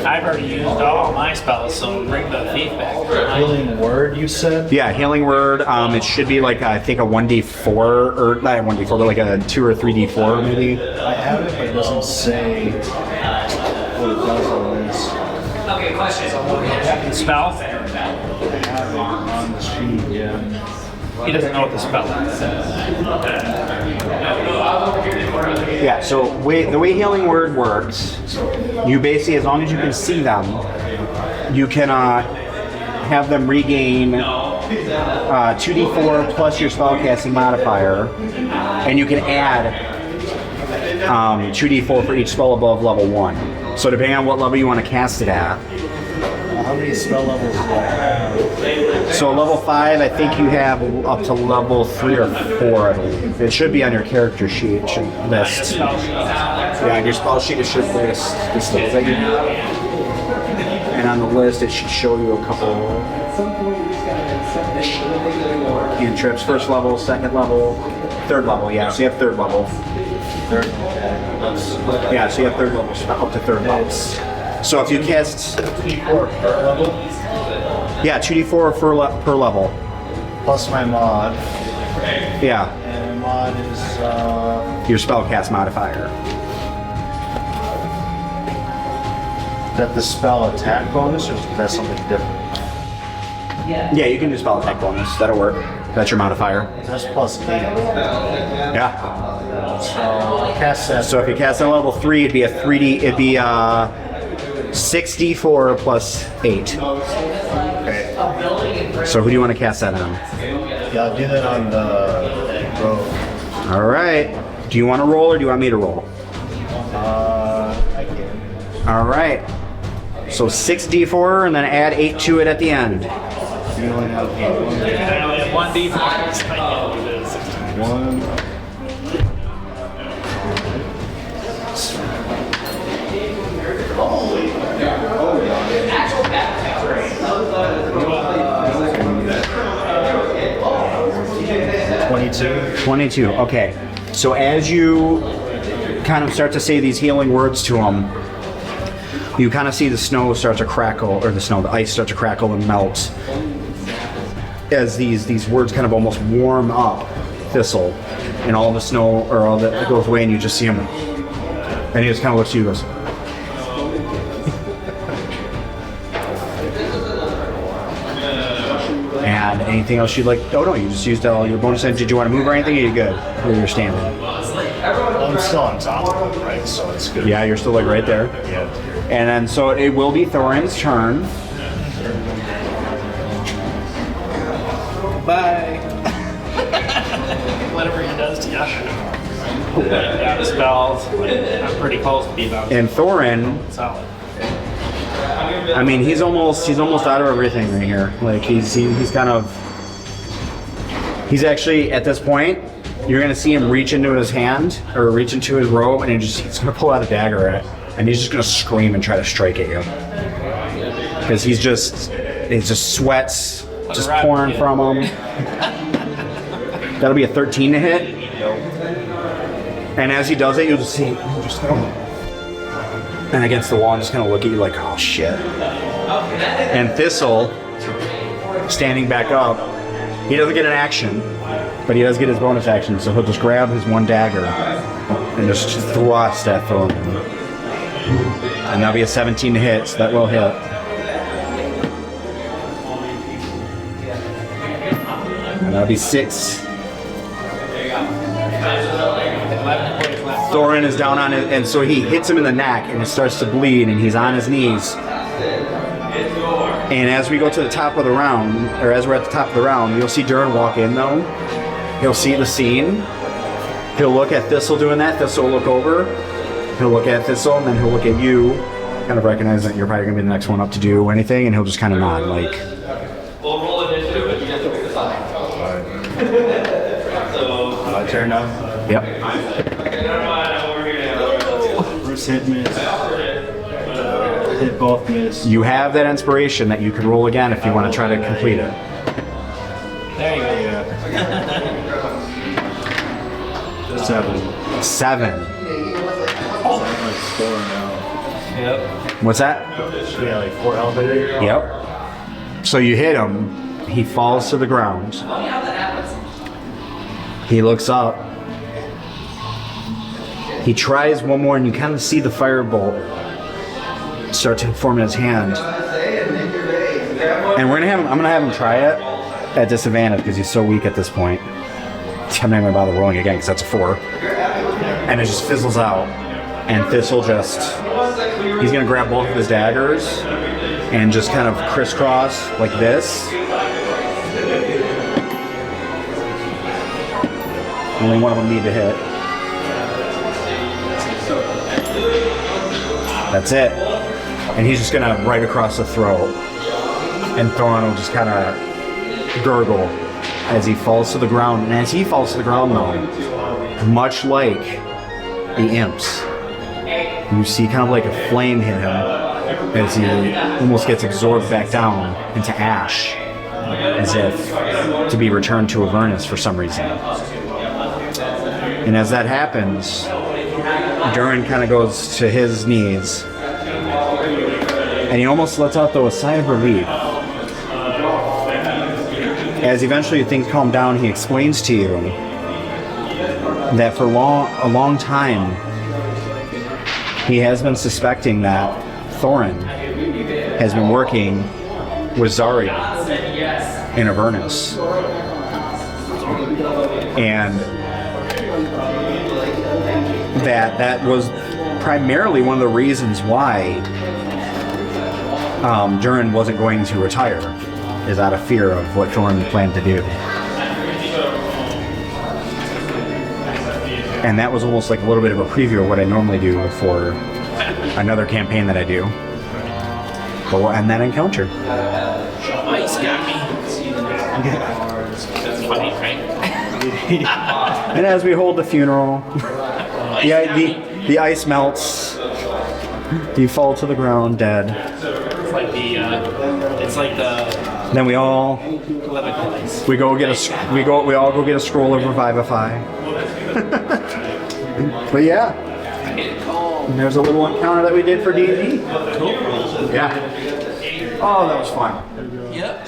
I've already used all my spells, so bring the thief back. Healing word, you said? Yeah, healing word. It should be like I think a 1d4 or not a 1d4, but like a 2 or 3d4 maybe. I have it, but it doesn't say what it does on this. Spell? I have it on the sheet, yeah. He doesn't know what the spell is. Yeah, so the way healing word works, you basically, as long as you can see them, you can have them regain 2d4 plus your spellcasting modifier, and you can add 2d4 for each spell above level 1. So depending on what level you want to cast it at. How many spell levels do I have? So level 5, I think you have up to level 3 or 4, I believe. It should be on your character sheet. It should list. Yeah, on your spell sheet it should list the spells that you have. And on the list it should show you a couple cantrips. First level, second level, third level, yeah. So you have third level. Yeah, so you have third level, up to third levels. So if you cast... 2d4 per level? Yeah, 2d4 per level. Plus my mod. Yeah, And mod is, your spellcast modifier. is that the spell attack bonus, or is that something different? Yeah, you can do spell attack bonus. That'll work. That's your modifier. That's plus 8. Yeah. So, cast that. So if you cast on level 3, it'd be a 3d. It'd be 6d4 plus 8. Okay. So who do you want to cast that on? Yeah, I'll do that on the road. All right. Do you want to roll or do you want me to roll? I can. All right. So 6d4 and then add 8 to it at the end. You only have I only have 1d4. one. 22. Okay. So as you kind of start to say these healing words to him, you kind of see the snow start to crackle, or the ice start to crackle and melt as these words kind of almost warm up Thistle, and all the snow or all that goes away, and you just see him, and he just kind of looks at you and goes. And anything else you'd like? Oh no, you just used all your bonus. Did you want to move or anything? Or are you good? Or you're standing? I'm still on top of it, right? So it's good. Yeah, you're still like right there. Yeah. And then so it will be Thorin's turn. Bye. Whatever he does to you. Yeah, spells. I'm pretty close to being on And Thorin, solid. I mean, he's almost out of everything right here. Like he's actually at this point, you're gonna see him reach into his hand or reach into his robe, and he's gonna pull out a dagger and he's just gonna scream and try to strike at you because he's just sweats just pouring from him. That'll be a 13 to hit. And as he does it, you'll just see him just go and against the wall and just kind of look at you like, oh shit. And Thistle, standing back up, he doesn't get an action, but he does get his bonus action, so he'll just grab his one dagger and just thrust at Thorin. And that'll be a 17 to hit, so that will hit. And that'll be 6. Thorin is down on it, and so he hits him in the neck, and it starts to bleed, and he's on his knees. And as we go to the top of the round, or as we're at the top of the round, you'll see Durin walk in, though. He'll see the scene. He'll look at Thistle doing that. Thistle will look over. He'll look at Thistle, and then he'll look at you, kind of recognize that you're probably going to be the next one up to do anything, and he'll just kind of nod, like... My turn now? Yep. First hit, miss. Hit both, miss. You have that inspiration that you can roll again if you want to try to complete it. There you go. 7. 7. Like 4 now. Yep. What's that? Yeah, like 4 elevator. Yep. So you hit him. He falls to the ground. He looks up. He tries one more, and you kind of see the firebolt start to form in his hand. And I'm gonna have him try it at disadvantage because he's so weak at this point. I'm not even gonna bother rolling again because that's a 4. And it just fizzles out. And Thistle he's gonna grab both of his daggers and just kind of crisscross like this. Only one of them need to hit. That's it. And he's just gonna right across the throat. And Thorin will just kind of gurgle as he falls to the ground. And as he falls to the ground, though, much like the imps, you see kind of like a flame hit him as he almost gets absorbed back down into ash, as if to be returned to Avernus for some reason. And as that happens, Durin kind of goes to his knees, and he almost lets out, though, a sigh of relief. As eventually things calm down, he explains to you that for a long time, he has been suspecting that Thorin has been working with Zarya in Avernus. And that was primarily one of the reasons why Durin wasn't going to retire, is out of fear of what Thorin planned to do. And that was almost like a little bit of a preview of what I normally do for another campaign that I do. But we'll end that encounter. Ice got me. That's funny, right? And as we hold the funeral, the ice melts. You fall to the ground dead. It's like the Then we all political ice. we all go get a scroll of Revivify. But yeah, and there's a little encounter that we did for D&D. Cool. Yeah. Oh, that was fun. Yep.